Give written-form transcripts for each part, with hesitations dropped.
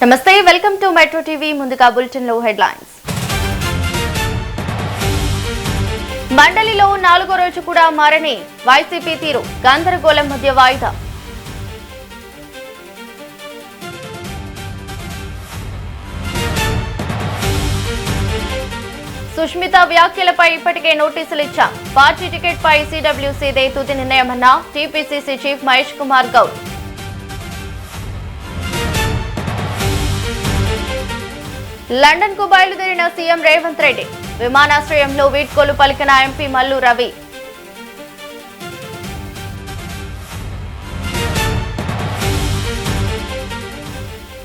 నమస్తే welcome to metro TV ముందుగా bulletin లో హెడ్లైన్స్ మండలిలో 4వ రోజు కూడా మారని వైసీపీ తీరు గందరగోళం మధ్య వాయిదా సుష్మిత వ్యాఖ్యలపై ఇప్పటికే నోటీసులు ఇచ్చాం పార్టీ టికెట్ పై సిడబ్ల్యూసీదే తుది నిర్ణయమన్న TPCC chief Mahesh Kumar Goud London కు బయలుదేరిన సీఎం రేవంత్ రెడ్డి విమానాశ్రయంలో వీడ్కోలు పలికిన ఎంపీ మల్లు రవి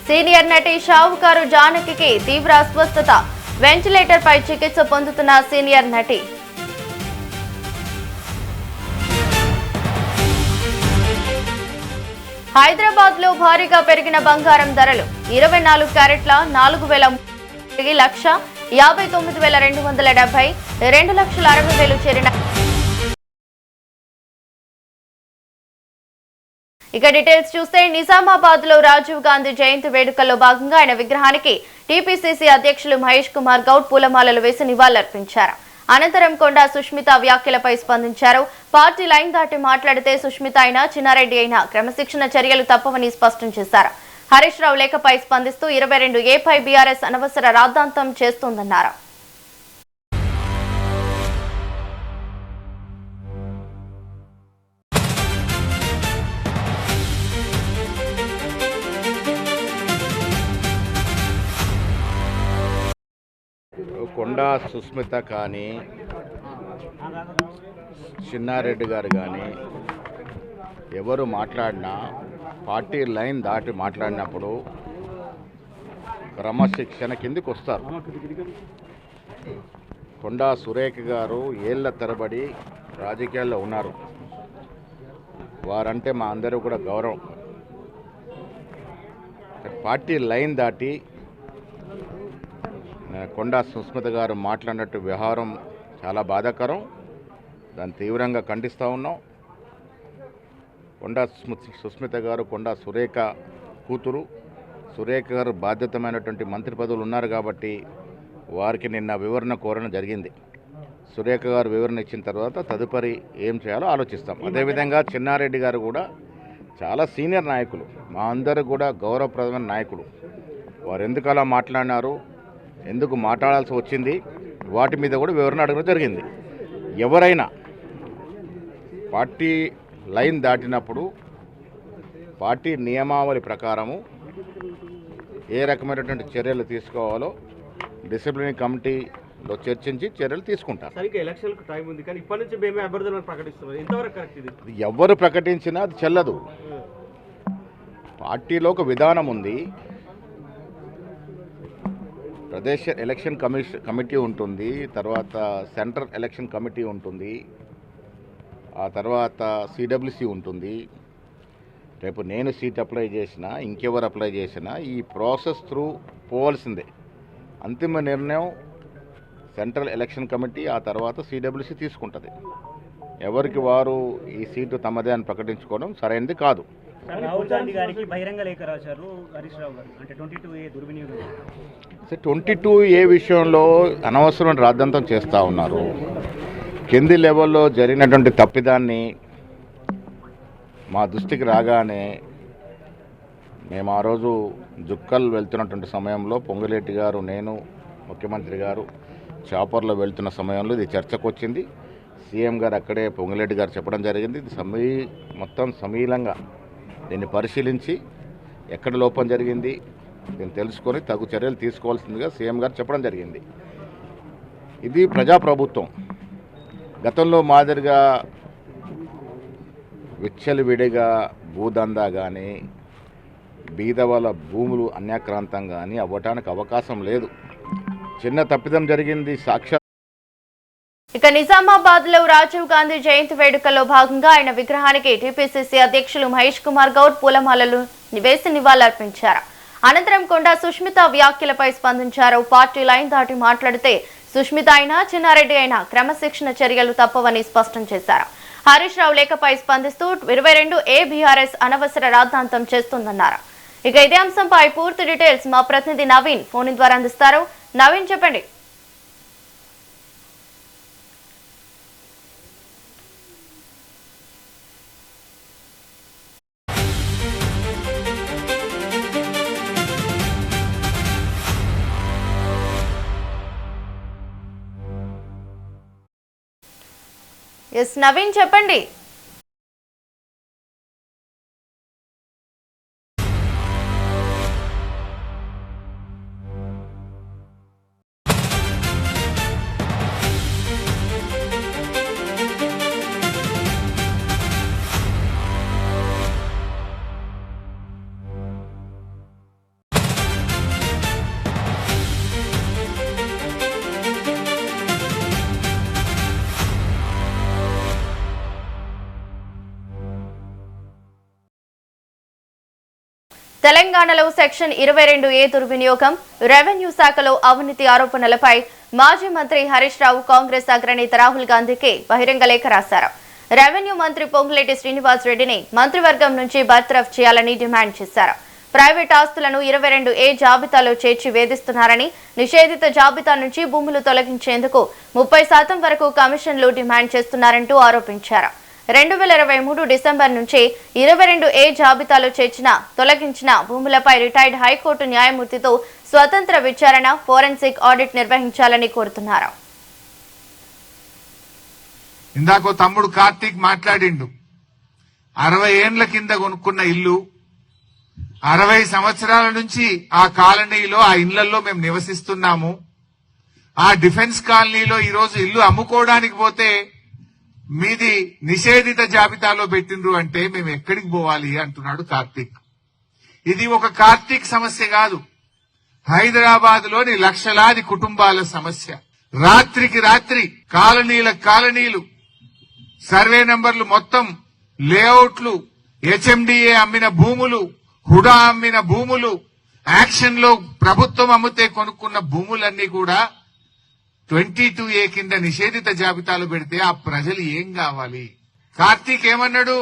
సీనియర్ నటి షావుకారు జానకికి తీవ్ర అస్వస్థత వెంటిలేటర్ పై చికిత్స పొందుతున్న సీనియర్ నటి హైదరాబాద్ లో భారీగా పెరిగిన బంగారం ధరలు 24 క్యారెట్ల 4,59,270 2,60,000 చేరిన ఇక డీటెయిల్స్ చూస్తే నిజామాబాద్ లో రాజీవ్ గాంధీ జయంతి వేడుకల్లో భాగంగా ఆయన విగ్రహానికి టీపీసీసీ అధ్యక్షులు మహేష్ కుమార్ గౌడ్ పూలమాలలు వేసి నివాళులర్పించారు. అనంతరం కొండా సుష్మిత వ్యాఖ్యలపై స్పందించారు. పార్టీ లైన్ దాటి మాట్లాడితే సుష్మిత అయినా చిన్నారెడ్డి అయినా క్రమశిక్షణ చర్యలు తప్పవని స్పష్టం చేశారు. హరీష్ రావు లేఖపై స్పందిస్తూ 22A పై బీఆర్ఎస్ అనవసర రాద్ధాంతం చేస్తోందన్నారు. కొండా సుస్మిత కానీ చిన్నారెడ్డి గారు కానీ ఎవరు మాట్లాడినా పార్టీ లైన్ దాటి మాట్లాడినప్పుడు క్రమశిక్షణ కిందకి వస్తారు. కొండా సురేఖ గారు ఏళ్ల తరబడి రాజకీయాల్లో ఉన్నారు. వారంటే మా అందరూ కూడా గౌరవం. పార్టీ లైన్ దాటి కొండా సుస్మిత గారు మాట్లాడినట్టు వ్యవహారం చాలా బాధాకరం. దాన్ని తీవ్రంగా ఖండిస్తూ ఉన్నాం. కొండా సుస్మిత గారు కొండా సురేఖ కూతురు. సురేఖ గారు బాధ్యతమైనటువంటి మంత్రి పదవులు ఉన్నారు కాబట్టి వారికి నిన్న వివరణ కోరడం జరిగింది. సురేఖ గారు వివరణ ఇచ్చిన తర్వాత తదుపరి ఏం చేయాలో ఆలోచిస్తాం. అదేవిధంగా చిన్నారెడ్డి గారు కూడా చాలా సీనియర్ నాయకులు, మా అందరూ కూడా గౌరవప్రదమైన నాయకులు. వారు ఎందుకు అలా మాట్లాడినారు, ఎందుకు మాట్లాడాల్సి వచ్చింది, వాటి మీద కూడా వివరణ అడగడం జరిగింది. ఎవరైనా పార్టీ లైన్ దాటినప్పుడు పార్టీ నియమావళి ప్రకారము ఏ రకమైనటువంటి చర్యలు తీసుకోవాలో డిసిప్లినరీ కమిటీలో చర్చించి చర్యలు తీసుకుంటారు. ఎలక్షన్కు టైం ఉంది కానీ ఇప్పటి నుంచి మేమే అభ్యర్థులను ప్రకటిస్తున్నారు. ఎంతవరకు కరెక్ట్ ఇది? ఎవరు ప్రకటించినా అది చెల్లదు. పార్టీలో ఒక విధానం ఉంది. ప్రదేశ్ ఎలక్షన్ కమిటీ ఉంటుంది, తర్వాత సెంట్రల్ ఎలక్షన్ కమిటీ ఉంటుంది, ఆ తర్వాత సిడబ్ల్యూసి ఉంటుంది. రేపు నేను సీట్ అప్లై చేసినా ఇంకెవరు అప్లై చేసినా ఈ ప్రాసెస్ త్రూ పోవాల్సిందే. అంతిమ నిర్ణయం సెంట్రల్ ఎలక్షన్ కమిటీ, ఆ తర్వాత సిడబ్ల్యూసి తీసుకుంటుంది. ఎవరికి వారు ఈ సీటు తమదే అని ప్రకటించుకోవడం సరైనది కాదు. రాహుల్ గాంధీ గారికి బహిరంగ లేఖ రాశారు హరీష్ రావు గారు, అంటే 22A దుర్వినియోగం. 22A విషయంలో అనవసరం రాద్ధాంతం చేస్తూ ఉన్నారు. కింది లెవెల్లో జరిగినటువంటి తప్పిదాన్ని మా దృష్టికి రాగానే మేము ఆ రోజు జుక్కల్ వెళ్తున్నటువంటి సమయంలో పొంగులేటి గారు, నేను, ముఖ్యమంత్రి గారు చాపర్లో వెళ్తున్న సమయంలో ఇది చర్చకు వచ్చింది. సీఎం గారు అక్కడే పొంగులేటి గారు చెప్పడం జరిగింది. ఇది మొత్తం సమీలంగా దీన్ని పరిశీలించి ఎక్కడ లోపం జరిగింది దీన్ని తెలుసుకొని తగు చర్యలు తీసుకోవాల్సిందిగా సీఎం గారు చెప్పడం జరిగింది. ఇది ప్రజాప్రభుత్వం. గతంలో మాదిరిగా విచ్చలవిడిగా భూదందా కానీ బీదవాళ్ళ భూములు అన్యాక్రాంతం కానీ అవ్వటానికి అవకాశం లేదు. చిన్న తప్పిదం జరిగింది సాక్షాత్. ఇక నిజామాబాద్ లో రాజీవ్ గాంధీ జయంతి వేడుకల్లో భాగంగా ఆయన విగ్రహానికి టీపీసీసీ అధ్యక్షులు మహేష్ కుమార్ గౌడ్ పూలమాలలు వేసి నివాళులర్పించారు. అనంతరం కొండా సుష్మిత వ్యాఖ్యలపై స్పందించారు. పార్టీ లైన్ దాటి మాట్లాడితే సుష్మిత అయినా చిన్నారెడ్డి అయినా క్రమశిక్షణ చర్యలు తప్పవని స్పష్టం చేశారు. హరీష్ రావు లేఖపై స్పందిస్తూ 22A బీఆర్ఎస్ అనవసర రాద్ధాంతం చేస్తోందన్నారు. ఇక ఇదే అంశంపై పూర్తి డీటెయిల్స్ మా ప్రతినిధి నవీన్ ఫోన్ ద్వారా అందిస్తారు. నవీన్ చెప్పండి. ఎస్ నవీన్ చెప్పండి. తెలంగాణలో సెక్షన్ 22A దుర్వినియోగం, రెవెన్యూ శాఖలో అవినీతి ఆరోపణలపై మాజీ మంత్రి హరీష్ రావు కాంగ్రెస్ అగ్రనేత రాహుల్ గాంధీకి బహిరంగ లేఖ రాశారు. రెవెన్యూ మంత్రి పొంగులేటి శ్రీనివాస్ రెడ్డిని మంత్రివర్గం నుంచి బర్తరఫ్ చేయాలని డిమాండ్ చేశారు. ప్రైవేట్ ఆస్తులను 22A జాబితాలో చేర్చి వేధిస్తున్నారని, నిషేధిత జాబితా నుంచి భూములు తొలగించేందుకు 30% వరకు కమిషన్లు డిమాండ్ చేస్తున్నారంటూ ఆరోపించారు. 2023 డిసెంబర్ నుంచి 22A జాబితాలో తొలగించిన భూములపై రిటైర్డ్ హైకోర్టు న్యాయమూర్తితో స్వతంత్ర విచారణ, ఫోరెన్సిక్ ఆడిట్ నిర్వహించాలని కోరుతున్నారు. ఇందాకో తమ్ముడు కార్తీక్ మాట్లాడిండు. 60 ఏండ్ల కింద కొనుక్కున్న ఇల్లు, 60 సంవత్సరాల నుంచి ఆ కాలనీలో ఆ ఇళ్లలో మేము నివసిస్తున్నాము. ఆ డిఫెన్స్ కాలనీలో ఈరోజు ఇల్లు అమ్ముకోవడానికి పోతే మీది నిషేధిత జాబితాలో పెట్టిండ్రు అంటే మేము ఎక్కడికి పోవాలి అంటున్నాడు కార్తీక్. ఇది ఒక కార్తీక్ సమస్య కాదు, హైదరాబాద్ లోని లక్షలాది కుటుంబాల సమస్య. రాత్రికి రాత్రి కాలనీలు సర్వే నంబర్లు మొత్తం, లేఅవుట్లు, హెచ్ఎండిఏ అమ్మిన భూములు, హుడా అమ్మిన భూములు, యాక్షన్ లో ప్రభుత్వం అమ్మితే కొనుక్కున్న భూములన్నీ కూడా 22A కింద నిషేధిత జాబితాలో పెడితే ఆ ప్రజలు ఏం కావాలి? కార్తీక్ ఏమన్నాడు?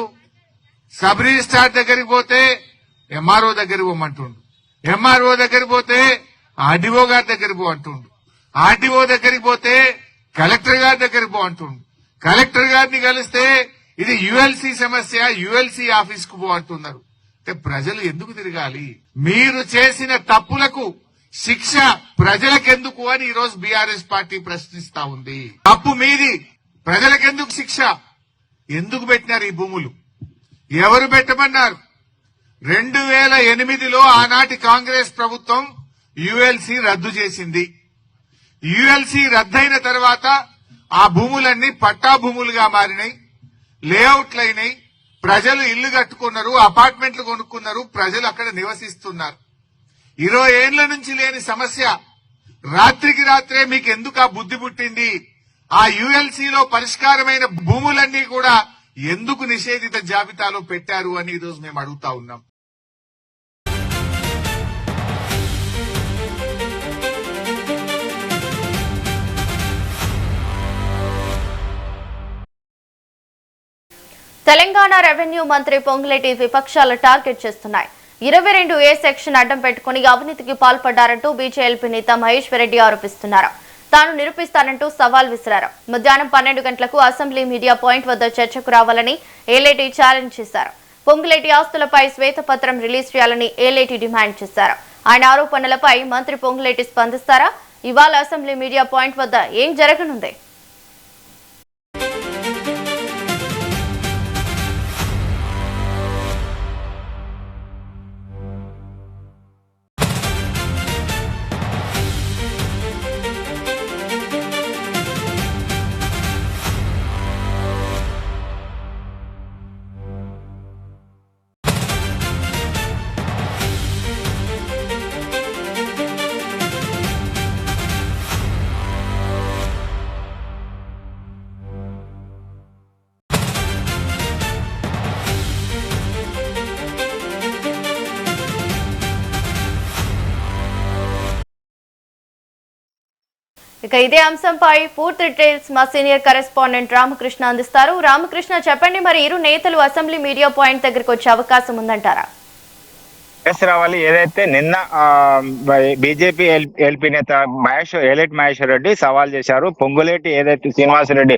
సబ్ రిజిస్ట్రార్ దగ్గరికి పోతే ఎంఆర్ఓ దగ్గరికి పోమంటుండు, ఎంఆర్ఓ దగ్గరికి పోతే ఆర్డీఓ గారి దగ్గరికి పో అంటుండు, ఆర్డీఓ దగ్గరికి పోతే కలెక్టర్ గారి దగ్గరికి పో అంటుండు, కలెక్టర్ గారిని కలిస్తే ఇది యుఎల్సి సమస్య, యుఎల్సి ఆఫీస్ కు పో అంటున్నారు. అంటే ప్రజలు ఎందుకు తిరగాలి? మీరు చేసిన తప్పులకు శిక్ష ప్రజలకెందుకు అని ఈరోజు బీఆర్ఎస్ పార్టీ ప్రశ్నిస్తా ఉంది. తప్పు మీది, ప్రజలకెందుకు శిక్ష? ఎందుకు పెట్టినారు ఈ భూములు? ఎవరు పెట్టమన్నారు? 2008లో ఆనాటి కాంగ్రెస్ ప్రభుత్వం యుఎల్సి రద్దు చేసింది. యుఎల్సి రద్దయిన తర్వాత ఆ భూములన్నీ పట్టా భూములుగా మారినాయి, లేఅవుట్లయినాయి, ప్రజలు ఇల్లు కట్టుకున్నారు, అపార్ట్మెంట్లు కొనుక్కున్నారు, ప్రజలు అక్కడ నివసిస్తున్నారు. 20 ఏండ్ల నుంచి లేని సమస్య రాత్రికి రాత్రే మీకు ఎందుకు ఆ బుద్ధి పుట్టింది? ఆ యుఎల్సిలో పరిష్కారమైన భూములన్నీ కూడా ఎందుకు నిషేధిత జాబితాలో పెట్టారు అని ఈరోజు మేము అడుగుతా ఉన్నాం. తెలంగాణ రెవెన్యూ మంత్రి పొంగులేటి విపక్షాల టార్గెట్ చేస్తున్నాయి. 22A సెక్షన్ అడ్డం పెట్టుకుని అవినీతికి పాల్పడ్డారంటూ బీజేపీ నేత మహేశ్వర్ రెడ్డి ఆరోపిస్తున్నారు. తాను నిరూపిస్తానంటూ సవాల్ విసిరారు. మధ్యాహ్నం 12 గంటలకు అసెంబ్లీ మీడియా పాయింట్ వద్ద చర్చకు రావాలని ఏలేటి ఛాలెంజ్ చేశారు. పొంగులేటి ఆస్తులపై శ్వేతపత్రం రిలీజ్ చేయాలని ఏలేటి డిమాండ్ చేశారు. ఆయన ఆరోపణలపై మంత్రి పొంగులేటి స్పందిస్తారా? ఇవాళ అసెంబ్లీ మీడియా పాయింట్ వద్ద ఏం జరగనుంది? ఇక ఇదే అంశంపై పూర్తి డీటెయిల్స్ మా సీనియర్ కరెస్పాండెంట్ రామకృష్ణ అందిస్తారు. రామకృష్ణ చెప్పండి, మరి ఇరు నేతలు అసెంబ్లీ మీడియా పాయింట్ దగ్గరికి వచ్చే అవకాశం ఉందంటారా? రావాలి. ఏదైతే నిన్న బీజేపీ ఎల్పీ నేత ఏలేటి మహేశ్వర్ రెడ్డి సవాల్ చేశారు. పొంగులేటి ఏదైతే శ్రీనివాసరెడ్డి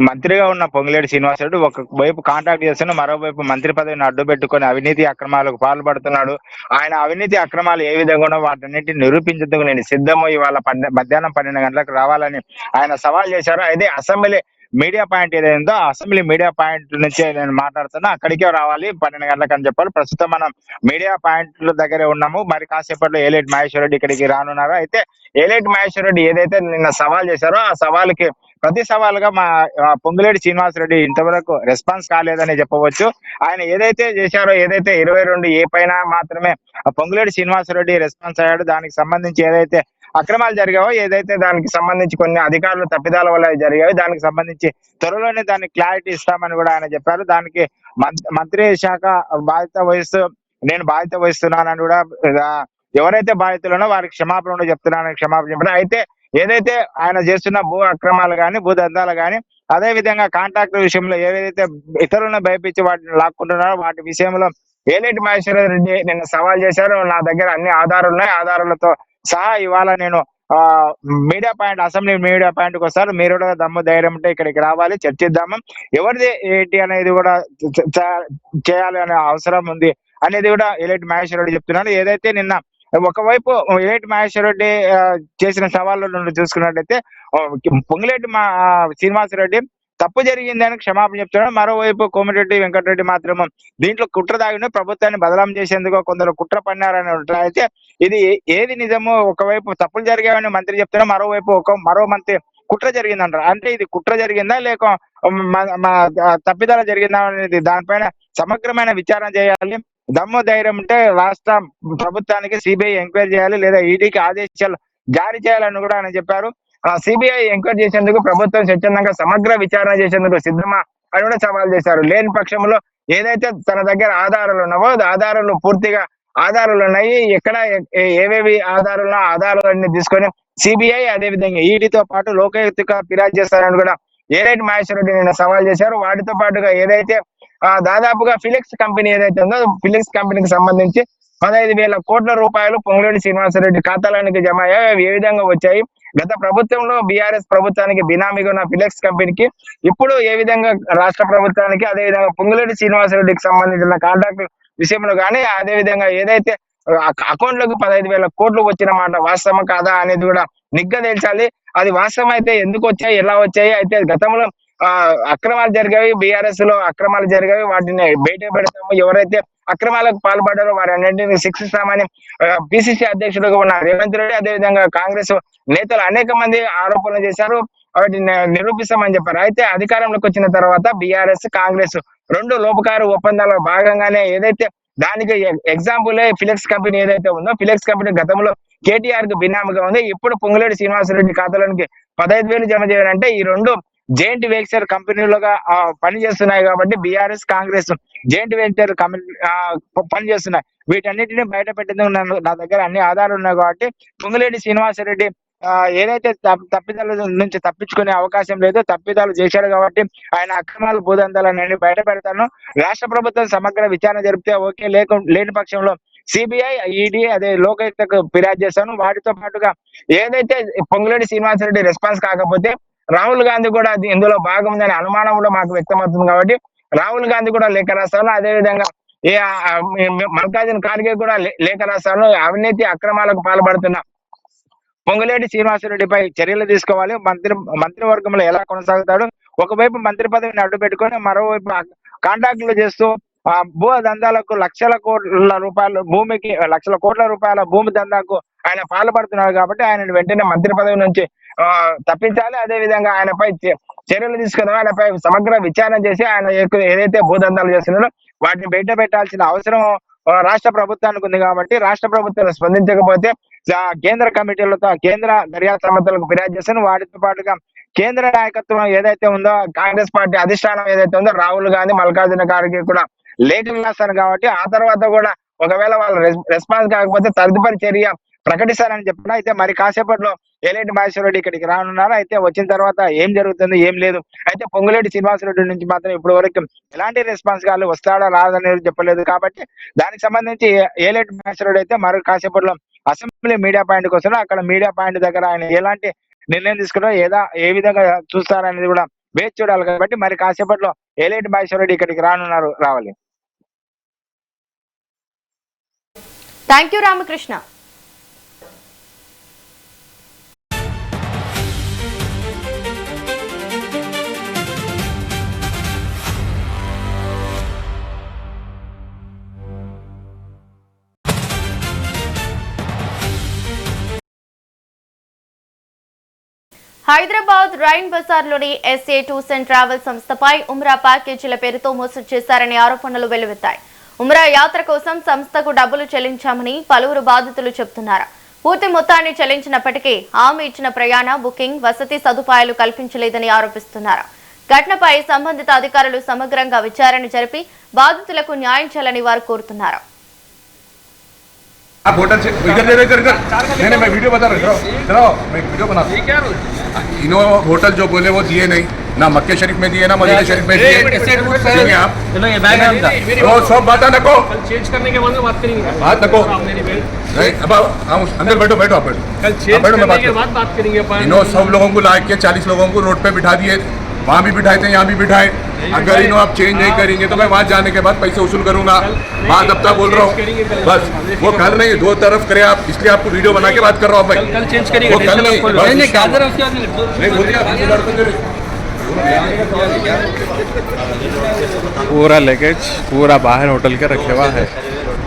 మంత్రిగా ఉన్న పొంగులేటి శ్రీనివాసరెడ్డి ఒకవైపు కాంటాక్ట్ చేస్తున్న, మరోవైపు మంత్రి పదవిని అడ్డు పెట్టుకొని అవినీతి అక్రమాలకు పాల్పడుతున్నాడు. ఆయన అవినీతి అక్రమాలు ఏ విధంగా ఉన్నా వాటన్నిటిని నిరూపించేందుకు నేను సిద్ధము, ఇవాళ మధ్యాహ్నం 12 గంటలకు రావాలని ఆయన సవాల్ చేశారు. అయితే అసెంబ్లీ మీడియా పాయింట్ ఏదైందో ఆ అసెంబ్లీ మీడియా పాయింట్ నుంచే నేను మాట్లాడుతున్నా, అక్కడికే రావాలి 12 గంటలకు అని చెప్పారు. ప్రస్తుతం మనం మీడియా పాయింట్ల దగ్గరే ఉన్నాము. మరి కాసేపట్లో ఏలేటి మహేశ్వర్ రెడ్డి ఇక్కడికి రానున్నారు. అయితే ఏలేటి మహేశ్వర్ రెడ్డి ఏదైతే నిన్న సవాల్ చేశారో ఆ సవాల్కి ప్రతి సవాలుగా మా పొంగులేటి శ్రీనివాసరెడ్డి ఇంతవరకు రెస్పాన్స్ కాలేదని చెప్పవచ్చు. ఆయన ఏదైతే చేశారో, ఏదైతే 22A పైన మాత్రమే పొంగులేటి శ్రీనివాసరెడ్డి రెస్పాన్స్ అయ్యాడు. దానికి సంబంధించి ఏదైతే అక్రమాలు జరిగావో, ఏదైతే దానికి సంబంధించి కొన్ని అధికారుల తప్పిదాల వల్ల జరిగాయో దానికి సంబంధించి త్వరలోనే దానికి క్లారిటీ ఇస్తామని కూడా ఆయన చెప్పారు. దానికి మంత్రి శాఖ నేను బాధ్యత వహిస్తున్నానని కూడా ఎవరైతే బాధితులున్నో వారికి క్షమాపణ చెప్తున్నానని క్షమాపణ చెప్పారు. అయితే ఏదైతే ఆయన చేస్తున్న భూ అక్రమాలు కానీ, భూ దందాలు కానీ, అదే విధంగా కాంట్రాక్ట్ విషయంలో ఏదైతే ఇతరులను భయపించి వాటిని లాక్కుంటున్నారో వాటి విషయంలో ఏలేటి మహేశ్వర రెడ్డి నిన్న సవాల్ చేశారు. నా దగ్గర అన్ని ఆధారాలు ఉన్నాయి, ఆధారాలతో సహా ఇవాళ నేను అసెంబ్లీ మీడియా పాయింట్ కి వస్తారు, మీరు కూడా దమ్ము ధైర్యం ఉంటే ఇక్కడికి రావాలి, చర్చిద్దాము, ఎవరిది ఏంటి అనేది కూడా చేయాలి అనే అవసరం ఉంది అనేది కూడా ఏలేటి మహేశ్వర రెడ్డి చెప్తున్నారు. ఏదైతే నిన్న ఒకవైపు ఏలేటి మహేశ్వర రెడ్డి చేసిన సవాళ్ళ నుండి చూసుకున్నట్లయితే పొంగులేటి శ్రీనివాసరెడ్డి తప్పు జరిగిందని క్షమాపణ చెప్తున్నాడు. మరోవైపు కోమిరెడ్డి వెంకటరెడ్డి మాత్రం దీంట్లో కుట్ర దాగిన ప్రభుత్వాన్ని బదలాం చేసేందుకు కొందరు కుట్ర పన్నారని ఉంటారు. అయితే ఇది ఏది నిజమో, ఒకవైపు తప్పులు జరిగాయని మంత్రి చెప్తున్నా, మరోవైపు మరో మంత్రి కుట్ర జరిగిందంటారు. అంటే ఇది కుట్ర జరిగిందా లేక తప్పిదాల జరిగిందా అనేది దానిపైన సమగ్రమైన విచారణ చేయాలి. దమ్ము ధైర్యం ఉంటే రాష్ట్ర ప్రభుత్వానికి సిబిఐ ఎంక్వైరీ చేయాలి, లేదా ఈడీకి ఆదేశాలు జారీ చేయాలని కూడా ఆయన చెప్పారు. సిబిఐ ఎంక్వైరీ చేసేందుకు ప్రభుత్వం స్వచ్ఛందంగా సమగ్ర విచారణ చేసేందుకు సిద్ధమా అని కూడా సవాల్ చేశారు. లేని పక్షంలో ఏదైతే తన దగ్గర ఆధారాలు ఉన్నావో ఆధారాలు పూర్తిగా ఆధారాలు ఉన్నాయి, ఎక్కడ ఏవేవి ఆధారాలన్నీ తీసుకొని సిబిఐ అదేవిధంగా ఈడీతో పాటు లోకాయుక్తగా ఫిర్యాదు చేస్తారని కూడా ఏలేటి మహేశ్వర రెడ్డి నిన్న సవాల్ చేశారు. వాటితో పాటుగా ఏదైతే దాదాపుగా ఫిలిక్స్ కంపెనీ ఏదైతే ఉందో ఫిలిక్స్ కంపెనీకి సంబంధించి 15,000 కోట్ల రూపాయలు పొంగులేటి శ్రీనివాసరెడ్డి ఖాతాలోనికి జమ అయ్యాయి. ఏ విధంగా వచ్చాయి, గత ప్రభుత్వంలో బీఆర్ఎస్ ప్రభుత్వానికి బినామీగా ఉన్న ఫిలిక్స్ కంపెనీకి ఇప్పుడు ఏ విధంగా రాష్ట్ర ప్రభుత్వానికి, అదే విధంగా పొంగులేటి శ్రీనివాసరెడ్డికి సంబంధించిన కాంట్రాక్ట్ విషయంలో కానీ, అదే విధంగా ఏదైతే అకౌంట్లకు 15,000 కోట్లు వచ్చిన మాట వాస్తవం కాదా అనేది కూడా నిగ్గదీల్చాలి. అది వాస్తవం అయితే ఎందుకు వచ్చాయి, ఎలా వచ్చాయి, అయితే గతంలో అక్రమాలు జరిగాయి, బీఆర్ఎస్ లో అక్రమాలు జరిగాయి, వాటిని బయట పెడతాము, ఎవరైతే అక్రమాలకు పాల్పడ్డారో వారి అన్నింటినీ శిక్షిస్తామని పిసిసి అధ్యక్షుడుగా ఉన్న రేవంత్ రెడ్డి, అదేవిధంగా కాంగ్రెస్ నేతలు అనేక మంది ఆరోపణలు చేశారు, వాటిని నిరూపిస్తామని చెప్పారు. అయితే అధికారంలోకి వచ్చిన తర్వాత బీఆర్ఎస్ కాంగ్రెస్ రెండు లోపకారు ఒప్పందాల్లో భాగంగానే ఏదైతే దానికి ఎగ్జాంపుల్ ఫిలిక్స్ కంపెనీ ఏదైతే ఉందో, ఫిలిక్స్ కంపెనీ గతంలో కేటీఆర్ కు బినామీగా ఉంది, ఇప్పుడు పొంగులేటి శ్రీనివాసరెడ్డి ఖాతాలోనికి 15,000 జమ చేయాలంటే ఈ రెండు జాయింట్ వెంచర్ కంపెనీలుగా పనిచేస్తున్నాయి కాబట్టి బీఆర్ఎస్ కాంగ్రెస్ జాయింట్ వెంచర్ పనిచేస్తున్నాయి. వీటన్నిటిని బయట పెట్టేందుకు నా దగ్గర అన్ని ఆధారాలు ఉన్నాయి కాబట్టి పొంగులేటి శ్రీనివాసరెడ్డి ఏదైతే తప్పిదాల నుంచి తప్పించుకునే అవకాశం లేదు, తప్పిదాలు చేశాడు కాబట్టి ఆయన అక్రమాలు భూదందాలన్నీ బయట పెడతాను. రాష్ట్ర ప్రభుత్వం సమగ్ర విచారణ జరిపితే ఓకే, లేని పక్షంలో సిబిఐ ఈడీ అదే లోకాయుక్తకు ఫిర్యాదు చేస్తాను. వాటితో పాటుగా ఏదైతే పొంగులేటి శ్రీనివాసరెడ్డి రెస్పాన్స్ కాకపోతే రాహుల్ గాంధీ కూడా ఇందులో భాగం ఉందనే అనుమానం కూడా మాకు వ్యక్తమవుతుంది కాబట్టి రాహుల్ గాంధీ కూడా లేఖ రాస్తాను. అదేవిధంగా మల్లికార్జున ఖార్గే కూడా లేఖ రాస్తాను. అవినీతి అక్రమాలకు పాల్పడుతున్న పొంగులేటి శ్రీనివాసరెడ్డిపై చర్యలు తీసుకోవాలి. మంత్రివర్గంలో ఎలా కొనసాగుతాడు, ఒకవైపు మంత్రి పదవిని అడ్డు పెట్టుకొని మరోవైపు కాంట్రాక్టులు చేస్తూ భూ దందాలకు లక్షల కోట్ల రూపాయల భూమి దందాకు ఆయన పాల్పడుతున్నాడు కాబట్టి ఆయన వెంటనే మంత్రి పదవి నుంచి తప్పించాలి. అదే విధంగా ఆయనపై చర్యలు తీసుకుందాం, ఆయనపై సమగ్ర విచారణ చేసి ఆయన ఏదైతే భూదందాలు చేస్తున్నారో వాటిని బయట పెట్టాల్సిన అవసరం రాష్ట్ర ప్రభుత్వానికి ఉంది కాబట్టి రాష్ట్ర ప్రభుత్వం స్పందించకపోతే కేంద్ర కమిటీలతో కేంద్ర దర్యాప్తు సంస్థలకు ఫిర్యాదు చేస్తాను. వాటితో పాటుగా కేంద్ర నాయకత్వం ఏదైతే ఉందో కాంగ్రెస్ పార్టీ అధిష్టానం ఏదైతే ఉందో రాహుల్ గాంధీ మల్లికార్జున ఖార్గే కూడా లేఖలు రాస్తాను కాబట్టి ఆ తర్వాత కూడా ఒకవేళ వాళ్ళు రెస్పాన్స్ కాకపోతే తదుపరి చర్య ప్రకటిస్తారని చెప్పిన అయితే మరి కాసేపట్లో ఏలేటి మహేశ్వర రెడ్డి ఇక్కడికి రానున్నారు. అయితే వచ్చిన తర్వాత ఏం జరుగుతుంది ఏం లేదు. అయితే పొంగులేటి శ్రీనివాసరెడ్డి నుంచి మాత్రం ఇప్పటి వరకు ఎలాంటి రెస్పాన్స్ కాదు, వస్తాడా రాదనేది చెప్పలేదు. కాబట్టి దానికి సంబంధించి ఏలేటి మహేశ్వర రెడ్డి అయితే మరి కాసేపట్లో అసెంబ్లీ మీడియా పాయింట్ కోసం అక్కడ మీడియా పాయింట్ దగ్గర ఆయన ఎలాంటి నిర్ణయం తీసుకున్నారో ఏ విధంగా చూస్తారనేది కూడా వేచి చూడాలి. కాబట్టి మరి కాసేపట్లో ఏలేటి మహేశ్వర రెడ్డి ఇక్కడికి రానున్నారు. రావాలి. Thank you Ramakrishna. హైదరాబాద్ రైన్ బజార్లోని ఎస్ఏ టూర్స్ అండ్ ట్రావెల్ సంస్థపై ఉమ్రా ప్యాకేజీల పేరుతో మోసం చేశారనే ఆరోపణలు వెల్లువెత్తాయి. ఉమ్రా యాత్ర కోసం సంస్థకు డబ్బులు చెల్లించామని పలువురు బాధితులు చెబుతున్నారు. పూర్తి మొత్తాన్ని చెల్లించినప్పటికీ హామీ ఇచ్చిన ప్రయాణ, బుకింగ్, వసతి సదుపాయాలు కల్పించలేదని ఆరోపిస్తున్నారు. ఘటనపై సంబంధిత అధికారులు సమగ్రంగా విచారణ జరిపి బాధితులకు న్యాయం చేయాలని వారు కోరుతున్నారు. आप होटल से इधर नहीं मैं वीडियो बता रहा हूँ मैं वीडियो बना इन्होंने होटल जो बोले वो दिए नहीं ना मक्के शरीफ में दिए ना मदीना शरीफ में दिए आप सब बात नको चेंज करने के बाद बात करेंगे बात नको अब अंदर बैठो बैठो आप बैठो मैं बात करेंगे। इन्होंने सब लोगों को ला के 40 लोगों को रोड पे बिठा दिए, वहाँ भी बिठाए थे यहाँ भी बिठाए। अगर इन्हों आप चेंज नहीं करेंगे तो मैं वहाँ जाने के बाद पैसे वसूल करूंगा। बात अब तक बोल रहा हूँ बस वो कल नहीं, दो तरफ करे आप, इसलिए आपको वीडियो बना के बात कर रहा हूँ मैं। कल चेंज करेंगे वो कल नहीं पूरा लगेज पूरा बाहर होटल के रखे हुआ है।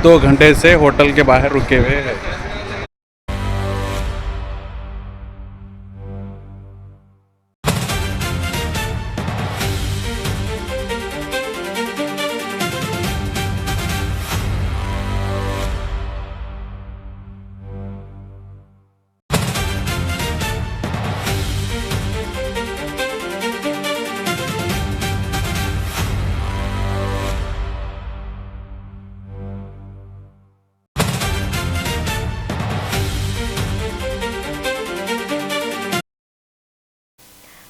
2 घंटे से होटल के बाहर रुके हुए हैं।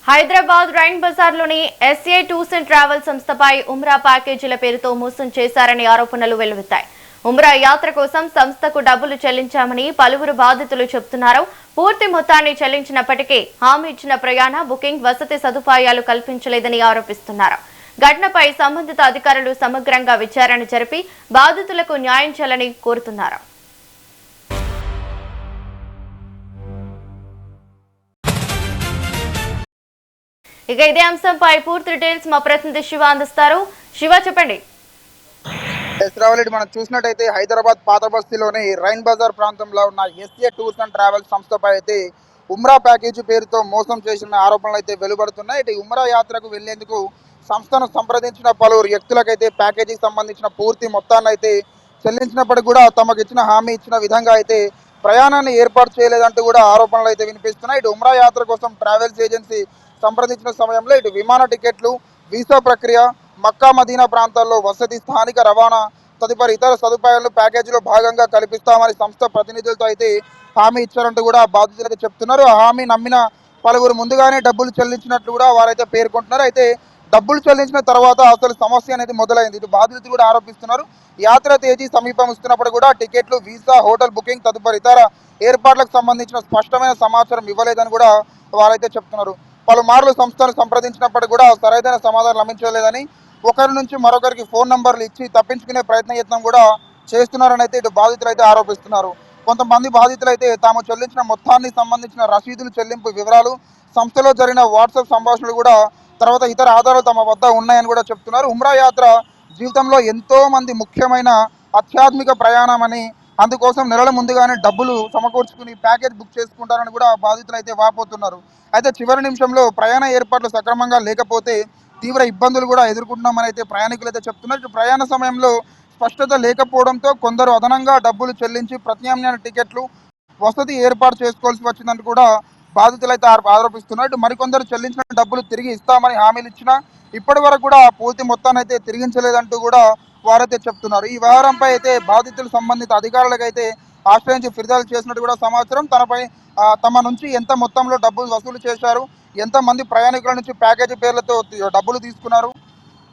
హైదరాబాద్ రైన్ బజార్లోని ఎస్ఏ టూర్స్ అండ్ ట్రావెల్ సంస్థపై ఉమ్రా ప్యాకేజీల పేరుతో మోసం చేశారనే ఆరోపణలు వెల్లువెత్తాయి. ఉమ్రా యాత్ర కోసం సంస్థకు డబ్బులు చెల్లించామని పలువురు బాధితులు చెబుతున్నారు. పూర్తి మొత్తాన్ని చెల్లించినప్పటికీ హామీ ఇచ్చిన ప్రయాణ, బుకింగ్, వసతి సదుపాయాలు కల్పించలేదని ఆరోపిస్తున్నారు. ఘటనపై సంబంధిత అధికారులు సమగ్రంగా విచారణ జరిపి బాధితులకు న్యాయం చేయాలని కోరుతున్నారు. ఇక ఇదే అంశంపై పూర్తి డీటెయిల్స్ మా ప్రతినిధి శివ అందిస్తారు. శివ, చెప్పండి. రావులెడ్డి, మనం చూసినట్టయితే హైదరాబాద్ పాత బస్తీలోని రైన్ బజార్ ప్రాంతంలో ఉన్న ఎస్ఏ టూర్స్ అండ్ ట్రావెల్స్ సంస్థపై అయితే ఉమ్రా ప్యాకేజీ పేరుతో మోసం చేసిన ఆరోపణలు అయితే వెలువడుతున్నాయి. ఇటు ఉమ్రా యాత్రకు వెళ్లేందుకు సంస్థను సంప్రదించిన పలువురు వ్యక్తులకైతే ప్యాకేజీకి సంబంధించిన పూర్తి మొత్తాన్ని అయితే చెల్లించినప్పటికీ కూడా తమకు ఇచ్చిన హామీ ఇచ్చిన విధంగా అయితే ప్రయాణాన్ని ఏర్పాటు చేయలేదంటూ కూడా ఆరోపణలు అయితే వినిపిస్తున్నాయి. ఇటు ఉమ్రా యాత్ర కోసం ట్రావెల్స్ ఏజెన్సీ సంప్రదించిన సమయంలో ఇటు విమాన టికెట్లు, వీసా ప్రక్రియ, మక్కా మదీనా ప్రాంతాల్లో వసతి, స్థానిక రవాణా తదుపరి ఇతర సదుపాయాలను ప్యాకేజీలో భాగంగా కల్పిస్తామని సంస్థ ప్రతినిధులతో అయితే హామీ ఇచ్చారంటూ కూడా బాధితులు అయితే చెప్తున్నారు. ఆ హామీ నమ్మిన పలువురు ముందుగానే డబ్బులు చెల్లించినట్లు కూడా వారైతే పేర్కొంటున్నారు. అయితే డబ్బులు చెల్లించిన తర్వాత అసలు సమస్య అనేది మొదలైంది. ఇటు బాధితులు కూడా ఆరోపిస్తున్నారు. యాత్ర తేదీ సమీపం ఇస్తున్నప్పుడు కూడా టికెట్లు, వీసా, హోటల్ బుకింగ్ తదుపరి ఇతర ఏర్పాట్లకు సంబంధించిన స్పష్టమైన సమాచారం ఇవ్వలేదని కూడా వారైతే చెప్తున్నారు. పలుమార్లు సంస్థను సంప్రదించినప్పటికీ కూడా సరైన సమాధానం లభించలేదని, ఒకరి నుంచి మరొకరికి ఫోన్ నంబర్లు ఇచ్చి తప్పించుకునే ప్రయత్నం కూడా చేస్తున్నారని అయితే ఇటు బాధితులు అయితే ఆరోపిస్తున్నారు. కొంతమంది బాధితులు అయితే తాము చెల్లించిన మొత్తాన్ని సంబంధించిన రసీదులు, చెల్లింపు వివరాలు, సంస్థలో జరిగిన వాట్సాప్ సంభాషణలు కూడా తర్వాత ఇతర ఆధారాలు తమ వద్ద ఉన్నాయని కూడా చెప్తున్నారు. ఉమ్రా యాత్ర జీవితంలో ఎంతో మంది ముఖ్యమైన ఆధ్యాత్మిక ప్రయాణం అని, అందుకోసం నెలల ముందుగానే డబ్బులు సమకూర్చుకుని ప్యాకేజ్ బుక్ చేసుకుంటారని కూడా బాధితులు అయితే వాపోతున్నారు. అయితే చివరి నిమిషంలో ప్రయాణ ఏర్పాట్లు సక్రమంగా లేకపోతే తీవ్ర ఇబ్బందులు కూడా ఎదుర్కొంటున్నామని అయితే ప్రయాణికులు అయితే చెప్తున్నారు. ప్రయాణ సమయంలో స్పష్టత లేకపోవడంతో కొందరు అదనంగా డబ్బులు చెల్లించి ప్రత్యామ్నాయ టికెట్లు, వసతి ఏర్పాటు చేసుకోవాల్సి వచ్చిందని కూడా బాధితులు అయితే ఆరోపిస్తున్నారు. మరికొందరు చెల్లించిన డబ్బులు తిరిగి ఇస్తామని హామీలు ఇచ్చినా ఇప్పటి వరకు కూడా పూర్తి మొత్తాన్ని అయితే తిరిగించలేదంటూ కూడా వారైతే చెప్తున్నారు. ఈ వ్యవహారంపై అయితే బాధితులు సంబంధిత అధికారులకైతే ఆశ్రయించి ఫిర్యాదు చేసినట్టు కూడా సమాచారం. తమ నుంచి ఎంత మొత్తంలో డబ్బులు వసూలు చేశారు, ఎంతమంది ప్రయాణికుల నుంచి ప్యాకేజీ పేర్లతో డబ్బులు తీసుకున్నారు,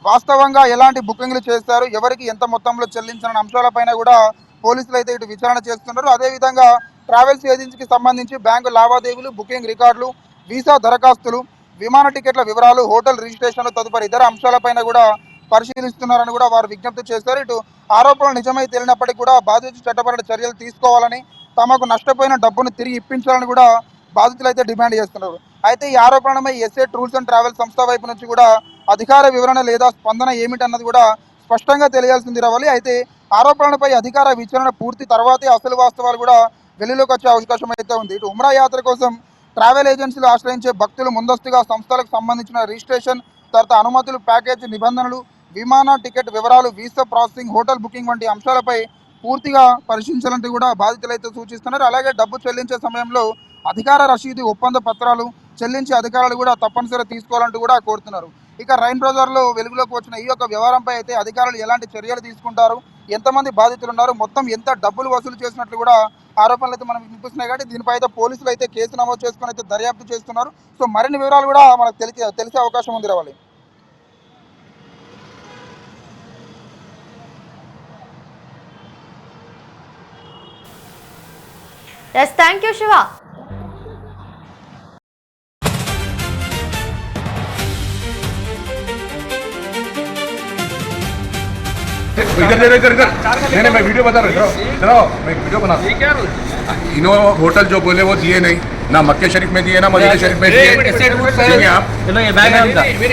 వాస్తవంగా ఎలాంటి బుకింగ్లు చేస్తారు, ఎవరికి ఎంత మొత్తంలో చెల్లించిన అంశాలపైన కూడా పోలీసులు అయితే ఇటు విచారణ చేస్తున్నారు. అదేవిధంగా ట్రావెల్స్ ఏజెన్సీకి సంబంధించి బ్యాంకు లావాదేవీలు, బుకింగ్ రికార్డులు, వీసా దరఖాస్తులు, విమాన టికెట్ల వివరాలు, హోటల్ రిజిస్ట్రేషన్లు తదుపరి ఇతర అంశాలపైన కూడా పరిశీలిస్తున్నారని కూడా వారు విజ్ఞప్తి చేశారు. ఇటు ఆరోపణలు నిజమై తేలినప్పటికీ కూడా బాధితులు చట్టపరమైన చర్యలు తీసుకోవాలని, తమకు నష్టపోయిన డబ్బును తిరిగి ఇప్పించాలని కూడా బాధితులు అయితే డిమాండ్ చేస్తున్నారు. అయితే ఈ ఆరోపణలపై ఎస్ఏ టూర్స్ అండ్ ట్రావెల్ సంస్థ వైపు నుంచి కూడా అధికార వివరణ లేదా స్పందన ఏమిటన్నది కూడా స్పష్టంగా తెలియాల్సింది రావాలి. అయితే ఆరోపణలపై అధికార విచారణ పూర్తి తర్వాతే అసలు వాస్తవాలు కూడా వెలుగులోకి వచ్చే అవకాశం అయితే ఉంది. ఇటు ఉమ్రా యాత్ర కోసం ట్రావెల్ ఏజెన్సీలు ఆశ్రయించే భక్తులు ముందస్తుగా సంస్థలకు సంబంధించిన రిజిస్ట్రేషన్, తర్వాత అనుమతులు, ప్యాకేజీ నిబంధనలు, విమాన టికెట్ వివరాలు, వీసా ప్రాసెసింగ్, హోటల్ బుకింగ్ వంటి అంశాలపై పూర్తిగా పరిశీలించాలంటూ కూడా బాధితులు అయితే సూచిస్తున్నారు. అలాగే డబ్బు చెల్లించే సమయంలో అధికార రసీదు, ఒప్పంద పత్రాలు చెల్లించే అధికారులు కూడా తప్పనిసరిగా తీసుకోవాలంటూ కూడా కోరుతున్నారు. ఇక రైన్ బజార్లో వెలుగులోకి వచ్చిన ఈ యొక్క వ్యవహారంపై అయితే అధికారులు ఎలాంటి చర్యలు తీసుకుంటారు, ఎంతమంది బాధితులు ఉన్నారు, మొత్తం ఎంత డబ్బులు వసూలు చేసినట్లు కూడా ఆరోపణలు అయితే మనం వినిపిస్తున్నాయి. కాబట్టి దీనిపై అయితే పోలీసులు అయితే కేసు నమోదు చేసుకుని అయితే దర్యాప్తు చేస్తున్నారు. సో మరిన్ని వివరాలు కూడా మనకు తెలిసే అవకాశం ఉంది రావాలి. Yes, thank you, Shiva. इधर नहीं मैं वीडियो बता रहा हूँ, मैं वीडियो बना रहा हूँ। इन्होंने होटल जो बोले वो दिए नहीं, ना मक्के शरीफ में दिए ना मदीना शरीफ में दिए। आप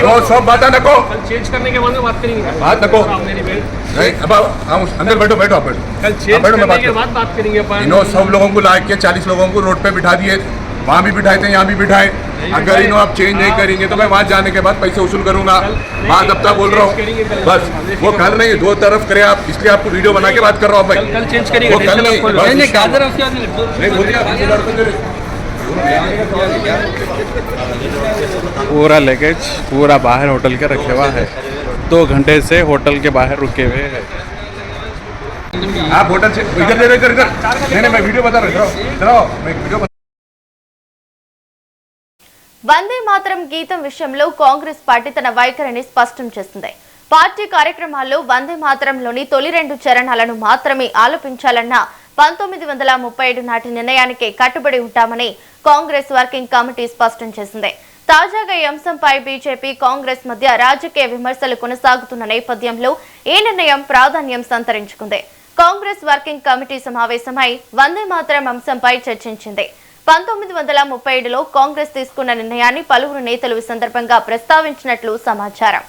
वो सब बात नको, चेंज करने के बाद में बात करेंगे। बात नको, अब हम अंदर बैठो बैठो आप बैठो, कल चेंज करने के बाद बात करेंगे। इन्होंने सब लोगों को ला के 40 लोगों को रोड पे बिठा दिए, वहाँ भी बिठाए थे, यहाँ भी बिठाए। अगर इन्हों आप चेंज नहीं करेंगे तो मैं वहाँ जाने के बाद पैसे वसूल करूंगा। बात अब तक बोल रहा हूँ, बस वो कल नहीं, दो तरफ करे आप, इसलिए आपको वीडियो बना के बात कर रहा हूँ भाई। कल चेंज करेंगे, वो कल नहीं, पूरा लगेज पूरा बाहर होटल के रखे हुआ है, 2 घंटे से होटल के बाहर रुके हुए हैं। आप होटल से इधर नहीं मैं वीडियो बता रहा हूँ, मैं वीडियो। వందే మాతరం గీతం విషయంలో కాంగ్రెస్ పార్టీ తన వైఖరిని స్పష్టం చేసింది. పార్టీ కార్యక్రమాల్లో వందే మాతరంలోని తొలి 2 చరణాలను మాత్రమే ఆలపించాలన్న 1937 నాటి నిర్ణయానికి కట్టుబడి ఉంటామని కాంగ్రెస్ వర్కింగ్ కమిటీ స్పష్టం చేసింది. తాజాగా ఈ అంశంపై బీజేపీ, కాంగ్రెస్ మధ్య రాజకీయ విమర్శలు కొనసాగుతున్న నేపథ్యంలో ఈ నిర్ణయం ప్రాధాన్యం సంతరించుకుంది. కాంగ్రెస్ వర్కింగ్ కమిటీ సమావేశమై వందే మాతరం అంశంపై చర్చించింది. 1937లో కాంగ్రెస్ తీసుకున్న నిర్ణయాన్ని పలువురు నేతలు ఈ సందర్భంగా ప్రస్తావించినట్లు సమాచారం.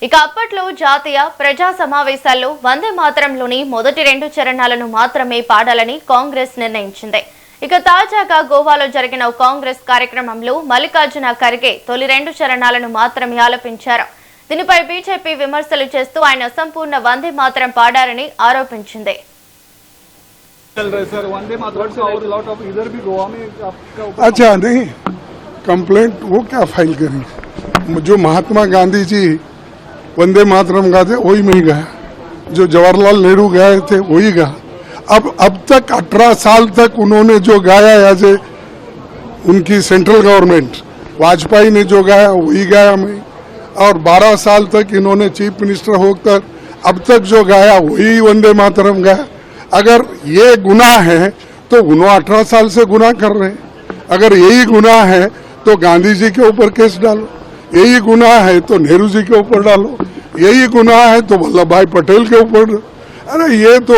ఇక అప్పట్లో జాతీయ ప్రజా సమావేశాల్లో వందే మాతరంలోని మొదటి 2 చరణాలను మాత్రమే పాడాలని కాంగ్రెస్ నిర్ణయించింది. ఇక తాజాగా గోవాలో జరిగిన కాంగ్రెస్ కార్యక్రమంలో మల్లికార్జున ఖర్గే తొలి 2 చరణాలను మాత్రమే ఆలపించారు. దీనిపై బీజేపీ విమర్శలు చేస్తూ ఆయన అసంపూర్ణ వందే మాతరం పాడారని ఆరోపించింది. अच्छा नहीं, कंप्लेंट वो क्या फाइल करी, जो महात्मा गांधी जी वंदे मातरम गाते वही में ही गया, जो जवाहरलाल नेहरू गए थे वही गा। अब तक 18 साल तक उन्होंने जो गाया एज ए उनकी सेंट्रल गवर्नमेंट, वाजपेयी ने जो गाया वही गाया मैं, और 12 साल तक इन्होंने चीफ मिनिस्टर होकर अब तक जो गाया वही वंदे मातरम गाया। अगर ये गुनाह है तो उन्होंने 18 साल से गुनाह कर रहे हैं। अगर यही गुनाह है तो गांधी जी के ऊपर केस डालो, यही गुनाह है तो नेहरू जी के ऊपर डालो, यही गुनाह है तो वल्लभ भाई पटेल के ऊपर। अरे ये तो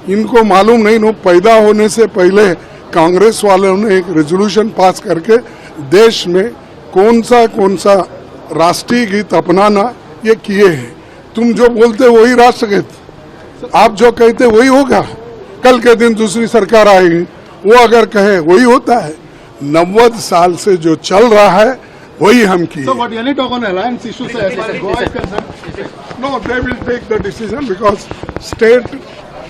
इनको मालूम नहीं, नो पैदा होने से पहले कांग्रेस वालों ने एक रेजोल्यूशन पास करके देश में कौन सा राष्ट्रीय गीत अपनाना ये किए हैं। तुम जो बोलते वही राष्ट्रगीत, आप जो कहते वही होगा। कल के दिन दूसरी सरकार आएगी, वो अगर कहे वही होता है। 90 साल से जो चल रहा है वही हम किए। So what you talk on alliance issues as far as Goa is concerned? No, they will take the decision because state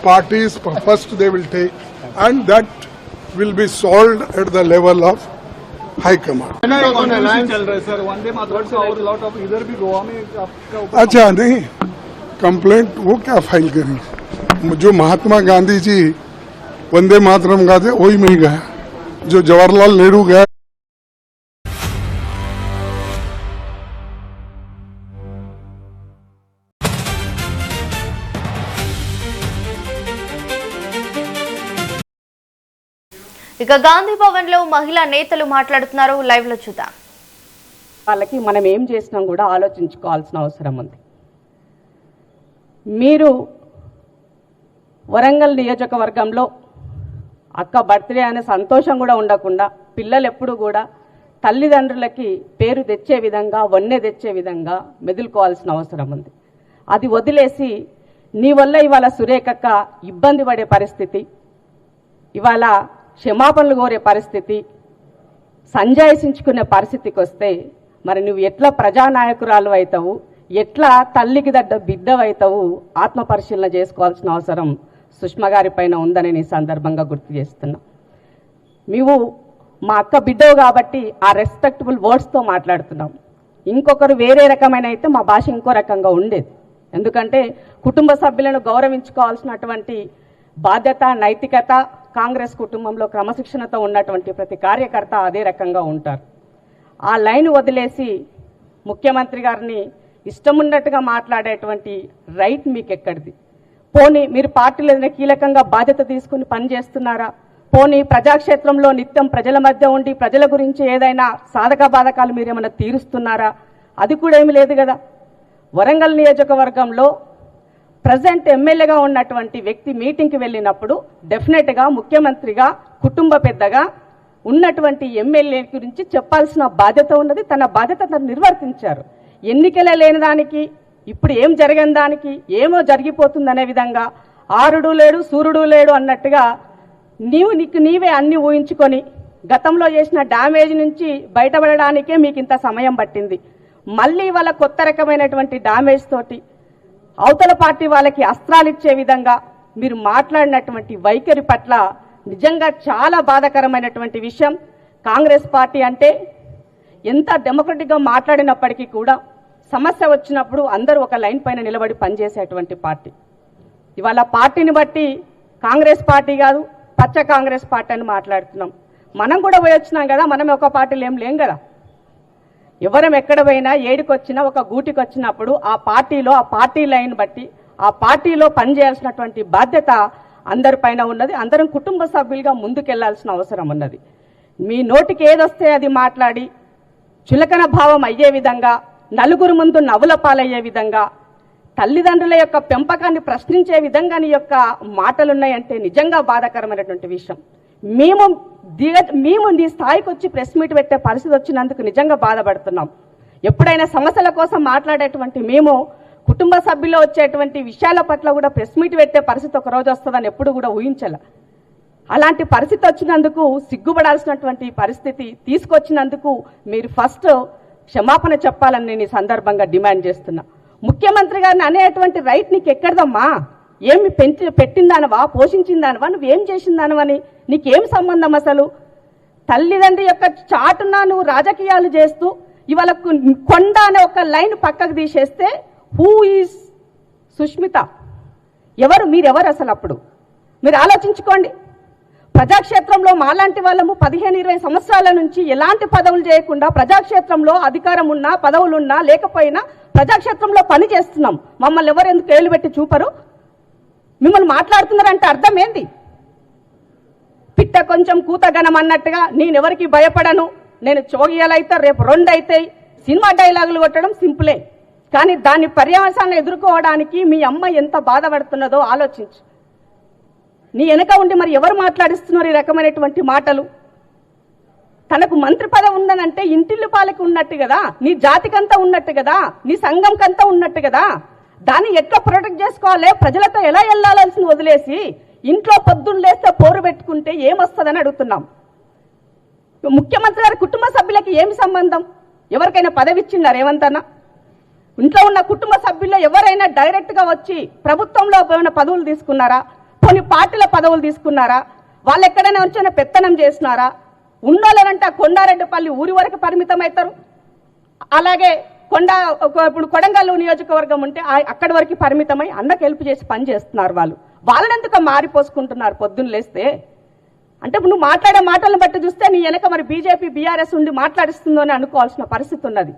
parties first they will take, and that will be solved at the level of high command. चल रहा है sir, Vande Mataram से और lot of इधर भी गोवा में आपका अच्छा नहीं, कंप्लेंट वो क्या फाइल करी? जो महात्मा गांधी जी वंदे मातरम गाते वही मैं गया, जो जवाहरलाल नेहरू गया। ఇక గాంధీ భవన్ లో మహిళా నేతలు మాట్లాడుతున్నారు, లైవ్ లో చూద్దాం. వాళ్ళకి మనం ఏం చేసినాం కూడా ఆలోచించుకోవాల్సిన అవసరం ఉంది. మీరు వరంగల్ నియోజకవర్గంలో అక్క బర్త్డే అనే సంతోషం కూడా ఉండకుండా పిల్లలు ఎప్పుడు కూడా తల్లిదండ్రులకి పేరు తెచ్చే విధంగా వన్నె తెచ్చే విధంగా మెదులుకోవాల్సిన అవసరం ఉంది. అది వదిలేసి నీ వల్ల ఇవాళ సురేఖక్క ఇబ్బంది పడే పరిస్థితి, ఇవాళ క్షమాపణలు కోరే పరిస్థితి, సంజాయిషించుకునే పరిస్థితికి వస్తే మరి నువ్వు ఎట్లా ప్రజానాయకురాలు అవుతావు, ఎట్లా తల్లికి దడ్డ బిడ్డవైతావు ఆత్మ పరిశీలన చేసుకోవాల్సిన అవసరం సుష్మా గారి పైన ఉందని నీ సందర్భంగా గుర్తు చేస్తున్నా. నువ్వు మా అక్క బిడ్డవు కాబట్టి ఆ రెస్పెక్టబుల్ వర్డ్స్తో మాట్లాడుతున్నాం. ఇంకొకరు వేరే రకమైన అయితే మా భాష ఇంకో రకంగా ఉండేది. ఎందుకంటే కుటుంబ సభ్యులను గౌరవించుకోవాల్సినటువంటి బాధ్యత, నైతికత కాంగ్రెస్ కుటుంబంలో క్రమశిక్షణతో ఉన్నటువంటి ప్రతి కార్యకర్త అదే రకంగా ఉంటారు. ఆ లైన్ వదిలేసి ముఖ్యమంత్రి గారిని ఇష్టమున్నట్టుగా మాట్లాడేటువంటి రైట్ మీకు ఎక్కడిది? పోనీ మీరు పార్టీలో ఏదైనా కీలకంగా బాధ్యత తీసుకుని పనిచేస్తున్నారా? పోనీ ప్రజాక్షేత్రంలో నిత్యం ప్రజల మధ్య ఉండి ప్రజల గురించి ఏదైనా సాధక బాధకాలు మీరేమైనా తీరుస్తున్నారా? అది కూడా ఏమీ లేదు కదా. వరంగల్ నియోజకవర్గంలో ప్రజెంట్ ఎమ్మెల్యేగా ఉన్నటువంటి వ్యక్తి మీటింగ్కి వెళ్ళినప్పుడు డెఫినెట్గా ముఖ్యమంత్రిగా కుటుంబ పెద్దగా ఉన్నటువంటి ఎమ్మెల్యే గురించి చెప్పాల్సిన బాధ్యత ఉన్నది. తన బాధ్యత తను నిర్వర్తించారు. ఎన్నికలే లేని దానికి ఇప్పుడు ఏం జరిగిన దానికి ఏమో జరిగిపోతుందనే విధంగా ఆరుడు లేడు సూర్యుడు లేడు అన్నట్టుగా నీవే అన్ని ఊహించుకొని గతంలో చేసిన డ్యామేజ్ నుంచి బయటపడడానికే మీకు ఇంత సమయం పట్టింది. మళ్ళీ వాళ్ళ కొత్త రకమైనటువంటి డ్యామేజ్ తోటి అవతల పార్టీ వాళ్ళకి అస్త్రాలు ఇచ్చే విధంగా మీరు మాట్లాడినటువంటి వైఖరి పట్ల నిజంగా చాలా బాధాకరమైనటువంటి విషయం. కాంగ్రెస్ పార్టీ అంటే ఎంత డెమోక్రటిక్గా మాట్లాడినప్పటికీ కూడా సమస్య వచ్చినప్పుడు అందరూ ఒక లైన్ పైన నిలబడి పనిచేసేటువంటి పార్టీ. ఇవాళ పార్టీని బట్టి కాంగ్రెస్ పార్టీ కాదు పచ్చ కాంగ్రెస్ పార్టీ అని మాట్లాడుతున్నాం. మనం కూడా పోయి వచ్చినాం కదా, మనం ఒక పార్టీలో ఏం లేం కదా. ఎవరం ఎక్కడ పోయినా ఏడికి వచ్చినా ఒక గూటికి వచ్చినప్పుడు ఆ పార్టీలో ఆ పార్టీ లైన్ బట్టి ఆ పార్టీలో పనిచేయాల్సినటువంటి బాధ్యత అందరిపైన ఉన్నది. అందరం కుటుంబ సభ్యులుగా ముందుకెళ్లాల్సిన అవసరం ఉన్నది. మీ నోటికి ఏదొస్తే అది మాట్లాడి చులకన భావం అయ్యే విధంగా, నలుగురు ముందు నవ్వుల పాలయ్యే విధంగా, తల్లిదండ్రుల యొక్క పెంపకాన్ని ప్రశ్నించే విధంగా నీ యొక్క మాటలున్నాయంటే నిజంగా బాధాకరమైనటువంటి విషయం. మేము నీ స్థాయికి వచ్చి ప్రెస్ మీట్ పెట్టే పరిస్థితి వచ్చినందుకు నిజంగా బాధపడుతున్నాం. ఎప్పుడైనా సమస్యల కోసం మాట్లాడేటువంటి మేము కుటుంబ సభ్యుల్లో వచ్చేటువంటి విషయాల పట్ల కూడా ప్రెస్ మీట్ పెట్టే పరిస్థితి ఒక రోజు వస్తుందని ఎప్పుడు కూడా ఊహించాల. అలాంటి పరిస్థితి వచ్చినందుకు సిగ్గుపడాల్సినటువంటి పరిస్థితి తీసుకొచ్చినందుకు మీరు ఫస్ట్ క్షమాపణ చెప్పాలని నేను ఈ సందర్భంగా డిమాండ్ చేస్తున్నా. ముఖ్యమంత్రి గారిని అనేటువంటి రైట్ నీకు ఎక్కడదమ్మా? ఏమి పెట్టిందానవా, పోషించిందానవా, నువ్వేం చేసిందానవని నీకేం సంబంధం అసలు? తల్లిదండ్రి యొక్క చాటున నువ్వు రాజకీయాలు చేస్తూ ఇవాళ కొండ అనే ఒక లైన్ పక్కకు తీసేస్తే హూ ఈజ్ సుష్మిత? ఎవరు మీరెవరు అసలు? అప్పుడు మీరు ఆలోచించుకోండి. ప్రజాక్షేత్రంలో మాలాంటి వాళ్ళము 15-20 సంవత్సరాల నుంచి ఎలాంటి పదవులు చేయకుండా ప్రజాక్షేత్రంలో అధికారం ఉన్నా పదవులున్నా లేకపోయినా ప్రజాక్షేత్రంలో పని చేస్తున్నాం. మమ్మల్ని ఎవరు ఎందుకు ఏళ్ళు పెట్టి చూపరు? మిమ్మల్ని మాట్లాడుతున్నారంటే అర్థం ఏంది? పిట్ట కొంచెం కూతగనం అన్నట్టుగా నేనెవరికి భయపడను, నేను చోగియాలైతే రేపు 2 అవుతాయి సినిమా డైలాగులు కొట్టడం సింపులే. కానీ దాని పర్యవసాన్ని ఎదుర్కోవడానికి మీ అమ్మ ఎంత బాధపడుతున్నదో ఆలోచించు. నీ వెనక ఉండి మరి ఎవరు మాట్లాడిస్తున్నారు ఈ రకమైనటువంటి మాటలు? తనకు మంత్రి పదవి ఉందనంటే ఇంటిల్లి పాలకి ఉన్నట్టు కదా, నీ జాతికంతా ఉన్నట్టు కదా, నీ సంఘంకంతా ఉన్నట్టు కదా. దాన్ని ఎట్లా ప్రొటెక్ట్ చేసుకోవాలి? ప్రజలతో ఎలా వెళ్ళాల్సింది వదిలేసి ఇంట్లో పొద్దున్న లేస్తే పోరు పెట్టుకుంటే ఏమొస్తుందని అడుగుతున్నాం. ముఖ్యమంత్రి గారి కుటుంబ సభ్యులకి ఏమి సంబంధం? ఎవరికైనా పదవి ఇచ్చిందా రేవంత్ అన్న? ఇంట్లో ఉన్న కుటుంబ సభ్యుల్లో ఎవరైనా డైరెక్ట్గా వచ్చి ప్రభుత్వంలో ఏమైనా పదవులు తీసుకున్నారా? కొన్ని పార్టీల పదవులు తీసుకున్నారా? వాళ్ళు ఎక్కడైనా వచ్చి పెత్తనం చేసినారా? ఉన్నోళ్ళనంట కొండారెడ్డిపల్లి ఊరి వరకు పరిమితం అవుతారు. అలాగే ఇప్పుడు కొడంగల్ నియోజకవర్గం ఉంటే అక్కడి వరకు పరిమితమై అన్నకు హెల్ప్ చేసి పని చేస్తున్నారు. వాళ్ళని ఎందుకు మారిపోసుకుంటున్నారు పొద్దున్న లేస్తే? అంటే నువ్వు మాట్లాడే మాటలను బట్టి చూస్తే నీ వెనక మరి బీజేపీ బీఆర్ఎస్ ఉండి మాట్లాడిస్తుందో అని అనుకోవాల్సిన పరిస్థితి ఉన్నది.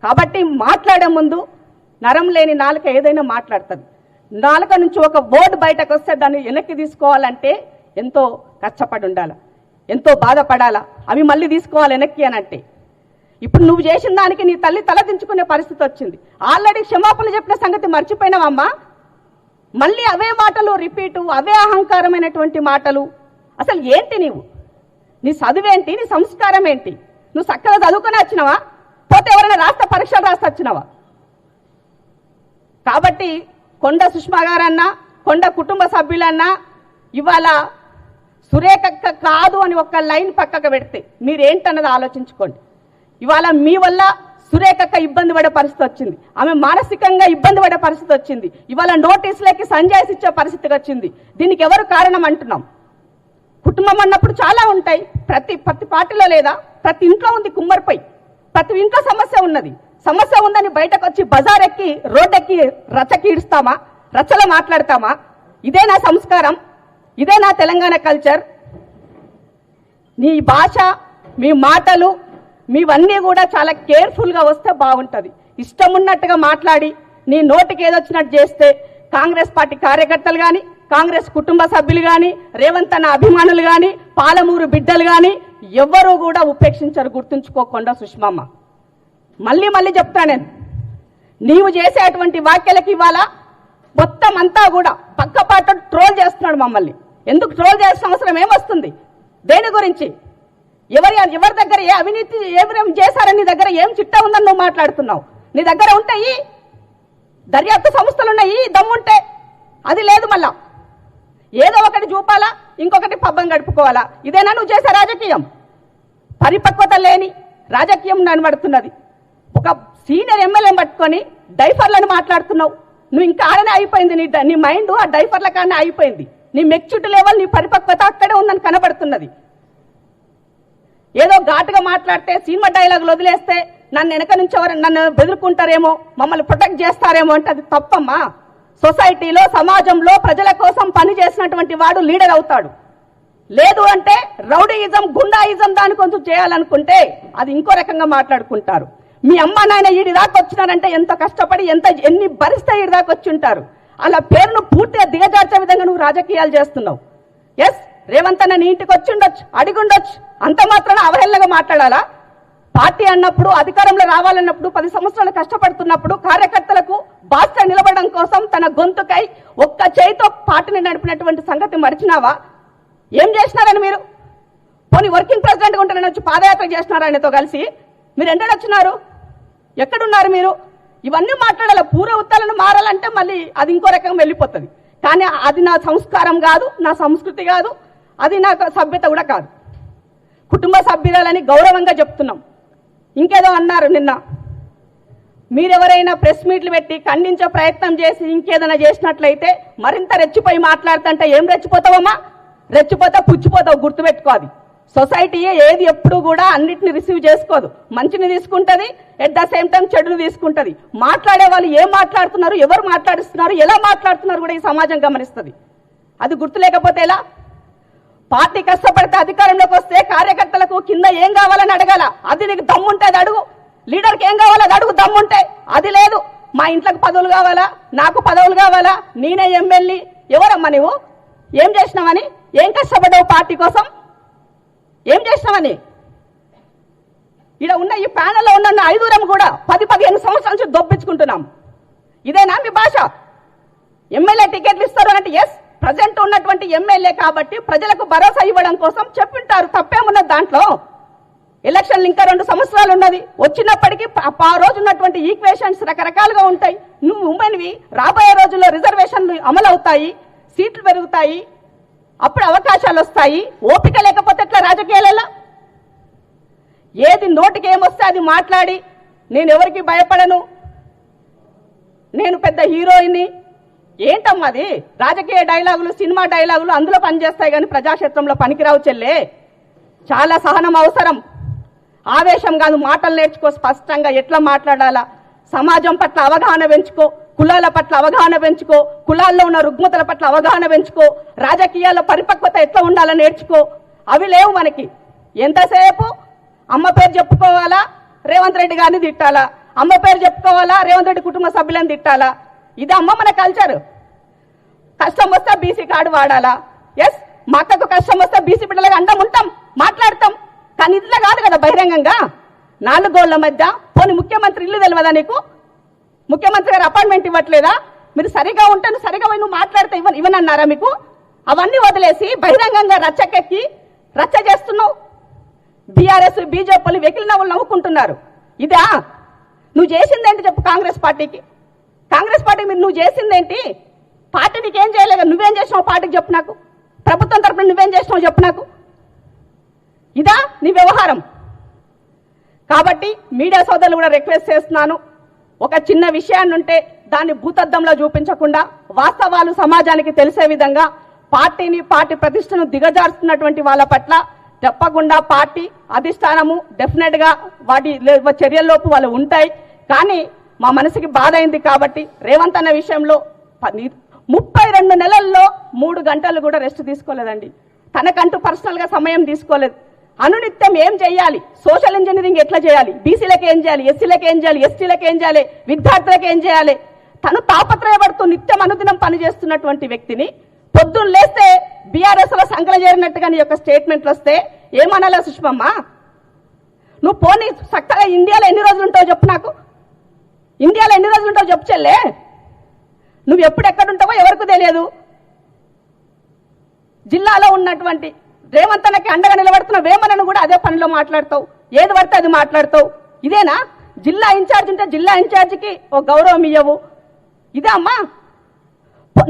కాబట్టి మాట్లాడే ముందు నరం లేని నాలుక ఏదైనా మాట్లాడుతుంది. నాలుక నుంచి ఒక వర్డ్ బయటకు వస్తే దాన్ని వెనక్కి తీసుకోవాలంటే ఎంతో కష్టపడి ఉండాలి, ఎంతో బాధపడాలా. అవి మళ్ళీ తీసుకోవాలి వెనక్కి అని అంటే ఇప్పుడు నువ్వు చేసిన దానికి నీ తల్లి తలదించుకునే పరిస్థితి వచ్చింది. ఆల్రెడీ క్షమాపణలు చెప్పిన సంగతి మర్చిపోయినావమ్మా. మళ్ళీ అవే మాటలు రిపీటు, అవే అహంకారమైనటువంటి మాటలు. అసలు ఏంటి నీ చదువేంటి, నీ సంస్కారం ఏంటి? నువ్వు చక్కగా చదువుకుని వచ్చినావా, పోతే ఎవరైనా రాష్ట్ర పరీక్షలు రాసి వచ్చినావా? కాబట్టి కొండ సుష్మా గారన్నా, కొండ కుటుంబ సభ్యులన్నా ఇవాళ సురేఖక్క కాదు అని ఒక లైన్ పక్కకు పెడితే మీరేంటన్నది ఆలోచించుకోండి. ఇవాళ మీ వల్ల సురేఖక్క ఇబ్బంది పడే పరిస్థితి వచ్చింది, ఆమె మానసికంగా ఇబ్బంది పడే పరిస్థితి వచ్చింది. ఇవాళ నోటీసులకి సంజాయిస్ ఇచ్చే పరిస్థితికి వచ్చింది. దీనికి ఎవరు కారణం అంటున్నాం? కుటుంబం అన్నప్పుడు చాలా ఉంటాయి. ప్రతి పార్టీలో లేదా ప్రతి ఇంట్లో ఉంది కుమ్మరిపై, ప్రతి ఇంట్లో సమస్య ఉన్నది. సమస్య ఉందని బయటకు వచ్చి బజార్ ఎక్కి రోడ్డెక్కి రచ్చకి ఇడుస్తామా, రచ్చలో మాట్లాడతామా? ఇదే నా సంస్కారం, ఇదే నా తెలంగాణ కల్చర్. నీ భాష, మీ మాటలు, మీవన్నీ కూడా చాలా కేర్ఫుల్గా వస్తే బాగుంటుంది. ఇష్టం ఉన్నట్టుగా మాట్లాడి నీ నోటికి ఏదొచ్చినట్టు చేస్తే కాంగ్రెస్ పార్టీ కార్యకర్తలు కానీ, కాంగ్రెస్ కుటుంబ సభ్యులు కానీ, రేవంత్ అన్న అభిమానులు కానీ, పాలమూరు బిడ్డలు కానీ ఎవ్వరూ కూడా ఉపేక్షించరు. గుర్తుంచుకోకుండా సుష్మమ్మ, మళ్ళీ చెప్తా నేను, నీవు చేసేటువంటి వ్యాఖ్యలకి ఇవాళ మొత్తం అంతా కూడా పక్కపాటు ట్రోల్ చేస్తున్నాడు మమ్మల్ని. ఎందుకు ట్రోల్ చేసిన అవసరం ఏమొస్తుంది? దేని గురించి? ఎవరి దగ్గర ఏ అవినీతి ఏం చేశారని నీ దగ్గర ఏం చిట్టా ఉందని నువ్వు మాట్లాడుతున్నావు? నీ దగ్గర ఉంటాయి, దర్యాప్తు సంస్థలు ఉన్నాయి, దమ్ముంటే. అది లేదు. మళ్ళా ఏదో ఒకటి చూపాలా, ఇంకొకటి పబ్బం గడుపుకోవాలా. ఇదేనా నువ్వు చేసే రాజకీయం? పరిపక్వత లేని రాజకీయం నడబడుతున్నది. ఒక సీనియర్ ఎమ్మెల్యే పట్టుకొని డైఫర్లను మాట్లాడుతున్నావు. నువ్వు ఇంకా ఆడనే అయిపోయింది, నీ మైండ్ ఆ డైఫర్ల కాడనే అయిపోయింది. నీ మెచ్యూరిటీ లెవెల్, నీ పరిపక్వత అక్కడే ఉందని కనబడుతున్నది. ఏదో ఘాటుగా మాట్లాడితే సినిమా డైలాగులు వదిలేస్తే నన్ను వెనక నుంచి ఎవరు నన్ను బెదురుకుంటారేమో, మమ్మల్ని ప్రొటెక్ట్ చేస్తారేమో అంటే అది తప్పమ్మా. సొసైటీలో, సమాజంలో ప్రజల కోసం పని చేసినటువంటి వాడు లీడర్ అవుతాడు. లేదు అంటే రౌడీయిజం, గుండాయిజం దాని కొంచెం చేయాలనుకుంటే అది ఇంకో రకంగా మాట్లాడుకుంటారు. మీ అమ్మ నాయన ఈడి దాకా వచ్చినారంటే ఎంత కష్టపడి ఎన్ని భరిస్తే ఈడి దాకా వచ్చి ఉంటారు. అలా పేరును పూర్తిగా దిగజార్చే విధంగా నువ్వు రాజకీయాలు చేస్తున్నావు. ఎస్, రేవంత్ అన్న నీ ఇంటికి వచ్చి ఉండొచ్చు, అడిగుండొచ్చు, అంత మాత్రాన అవహేళనగా మాట్లాడాలా? పార్టీ అన్నప్పుడు, అధికారంలో రావాలన్నప్పుడు, 10 సంవత్సరాలు కష్టపడుతున్నప్పుడు కార్యకర్తలకు బాధ్యత నిలబడడం కోసం తన గొంతుకై ఒక్క చేయితో పార్టీని నడిపినటువంటి సంగతి మరిచినావా? ఏం చేసినారని మీరు? పోనీ వర్కింగ్ ప్రెసిడెంట్గా ఉంటారని వచ్చి పాదయాత్ర చేసినారా ఆయనతో కలిసి? మీరు ఎండలు వచ్చినారు, ఎక్కడున్నారు మీరు? ఇవన్నీ మాట్లాడాలి. పూర్వ ఉత్తాలను మారాలంటే మళ్ళీ అది ఇంకో రకంగా వెళ్ళిపోతుంది. కానీ అది నా సంస్కారం కాదు, నా సంస్కృతి కాదు, అది నా సభ్యత కూడా కాదు. కుటుంబ సభ్యులని గౌరవంగా చెప్తున్నాం. ఇంకేదో అన్నారు నిన్న, మీరెవరైనా ప్రెస్ మీట్లు పెట్టి ఖండించే ప్రయత్నం చేసి ఇంకేదైనా చేసినట్లయితే మరింత రెచ్చిపోయి మాట్లాడుతుంటే ఏం రెచ్చిపోతావమ్మా? రెచ్చిపోతావు, పుచ్చిపోతావు. గుర్తుపెట్టుకో, అది సొసైటీయే ఏది ఎప్పుడు కూడా అన్నిటిని రిసీవ్ చేసుకోదు. మంచిని తీసుకుంటుంది, ఎట్ ద సేమ్ టైం చెడుని తీసుకుంటుంది. మాట్లాడే వాళ్ళు ఏం మాట్లాడుతున్నారు, ఎవరు మాట్లాడిస్తున్నారు, ఎలా మాట్లాడుతున్నారు కూడా ఈ సమాజం గమనిస్తుంది. అది గుర్తు లేకపోతే ఎలా? పార్టీ కష్టపడితే అధికారంలోకి వస్తే కార్యకర్తలకు కింద ఏం కావాలని అడగాల. అది నీకు దమ్ముంటే అది అడుగు. లీడర్కి ఏం కావాలో అది అడుగు, దమ్ముంటే. అది లేదు. మా ఇంట్లోకి పదవులు కావాలా, నాకు పదవులు కావాలా, నేనే ఎమ్మెల్యే. ఎవరమ్మా నువ్వు? ఏం చేసినావని? ఏం కష్టపడ్డావు పార్టీ కోసం? ఏం చేసినావని? ఇక్కడ ఉన్న ఈ ప్యానెల్లో ఉన్న 5 కూడా 10-15 సంవత్సరాల నుంచి దొప్పించుకుంటున్నాం. ఇదేనా మీ భాష? ఎమ్మెల్యే టికెట్లు ఇస్తారు అంటే ఎస్, ప్రజెంట్ ఉన్నటువంటి ఎమ్మెల్యే కాబట్టి ప్రజలకు భరోసా ఇవ్వడం కోసం చెప్పింటారు. తప్పేమున్నది దాంట్లో? ఎలక్షన్లు ఇంకా 2 సంవత్సరాలు ఉన్నది. వచ్చినప్పటికీ ఆ రోజు ఉన్నటువంటి ఈక్వేషన్స్ రకరకాలుగా ఉంటాయి. నువ్వు ఉమెన్వి, రాబోయే రోజుల్లో రిజర్వేషన్లు అమలు అవుతాయి, సీట్లు పెరుగుతాయి, అప్పుడు అవకాశాలు వస్తాయి. ఓపిక లేకపోతే ఎట్లా రాజకీయాలలో? ఏది నోటికి ఏమొస్తే అది మాట్లాడి నేను ఎవరికి భయపడను, నేను పెద్ద హీరోయిన్ని, ఏంటమ్మా అది? రాజకీయ డైలాగులు, సినిమా డైలాగులు అందులో పనిచేస్తాయి కానీ ప్రజాక్షేత్రంలో పనికిరావు చెల్లే. చాలా సహనం అవసరం. ఆవేశం కాదు, మాటలు నేర్చుకో, స్పష్టంగా ఎట్లా మాట్లాడాలా, సమాజం పట్ల అవగాహన పెంచుకో, కులాల పట్ల అవగాహన పెంచుకో, కులాల్లో ఉన్న రుగ్మతల పట్ల అవగాహన పెంచుకో, రాజకీయాల్లో పరిపక్వత ఎట్లా ఉండాలో నేర్చుకో. అవి లేవు మనకి. ఎంతసేపు అమ్మ పేరు చెప్పుకోవాలా, రేవంత్ రెడ్డి గారిని తిట్టాలా, అమ్మ పేరు చెప్పుకోవాలా, రేవంత్ రెడ్డి కుటుంబ సభ్యులను తిట్టాలా. ఇది అమ్మ మన కల్చర్. కష్టం వస్తే బీసీ కార్డు వాడాలా. ఎస్, మా అక్కకు కష్టం వస్తే బీసీ బిడ్డలుగా అండం ఉంటాం, మాట్లాడతాం. కానీ ఇట్లా కాదు కదా బహిరంగంగా 4 గోళ్ల మధ్య. పోనీ ముఖ్యమంత్రి ఇల్లు తెలియదా నీకు? ముఖ్యమంత్రి గారు అపాయింట్మెంట్ ఇవ్వట్లేదా? మీరు సరిగా ఉంటే నువ్వు సరిగా నువ్వు మాట్లాడితే ఇవ్వనన్నారా మీకు? అవన్నీ వదిలేసి బహిరంగంగా రచ్చకెక్కి రచ్చ చేస్తున్నావు. బీఆర్ఎస్ బీజేపీలు వెకిలిన వాళ్ళు నవ్వుకుంటున్నారు. ఇదా నువ్వు చేసిందేంటి చెప్పు కాంగ్రెస్ పార్టీకి? కాంగ్రెస్ పార్టీకి మీరు నువ్వు చేసిందేంటి? పార్టీ నీకేం చేయలేదు, నువ్వేం చేసినావు పార్టీకి చెప్పు నాకు. ప్రభుత్వం తరపున నువ్వేం చేసినావు చెప్పు నాకు. ఇదా నీ వ్యవహారం? కాబట్టి మీడియా సోదరులు కూడా రిక్వెస్ట్ చేస్తున్నాను, ఒక చిన్న విషయాన్ని ఉంటే దాన్ని భూతద్దంలో చూపించకుండా వాస్తవాలు సమాజానికి తెలిసే విధంగా పార్టీని, పార్టీ ప్రతిష్టను దిగజారుస్తున్నటువంటి వాళ్ళ పట్ల తప్పకుండా పార్టీ అధిష్టానము డెఫినెట్ గా వాటి చర్యల్లోపు వాళ్ళు ఉంటాయి. కానీ మా మనసుకి బాధ అయింది కాబట్టి రేవంత్ అన్న విషయంలో 32 నెలల్లో 3 గంటలు కూడా రెస్ట్ తీసుకోలేదండి. తనకంటూ పర్సనల్ గా సమయం తీసుకోలేదు. అనునిత్యం ఏం చేయాలి, సోషల్ ఇంజనీరింగ్ ఎట్లా చేయాలి, బీసీలకు ఏం చేయాలి, ఎస్సీలకు ఏం చేయాలి, ఎస్టీలకు ఏం చేయాలి, విద్యార్థులకు ఏం చేయాలి, తను తాపత్రయపడుతూ నిత్యం అనుదినం పనిచేస్తున్నటువంటి వ్యక్తిని పొద్దున్న లేస్తే బీఆర్ఎస్ లో సంకల చేరినట్టుగా నీ యొక్క స్టేట్మెంట్లు వస్తే ఏమనాలా సుష్మమ్మ? నువ్వు పోనీ చక్కగా ఇండియాలో ఎన్ని రోజులు ఉంటావు చెప్పు నాకు. ఇండియాలో ఎన్ని రోజులు ఉంటావు చెప్పు చెల్లే. నువ్వు ఎప్పుడు ఎక్కడుంటావో ఎవరికి తెలియదు. జిల్లాలో ఉన్నటువంటి రేవంత్ అన్నకి అండగా నిలబడుతున్న వేమనను కూడా అదే పనిలో మాట్లాడతావు, ఏది పడితే అది మాట్లాడతావు. ఇదేనా? జిల్లా ఇన్ఛార్జ్ ఉంటే జిల్లా ఇన్ఛార్జికి ఒక గౌరవం ఇవ్వవు. ఇదే అమ్మా?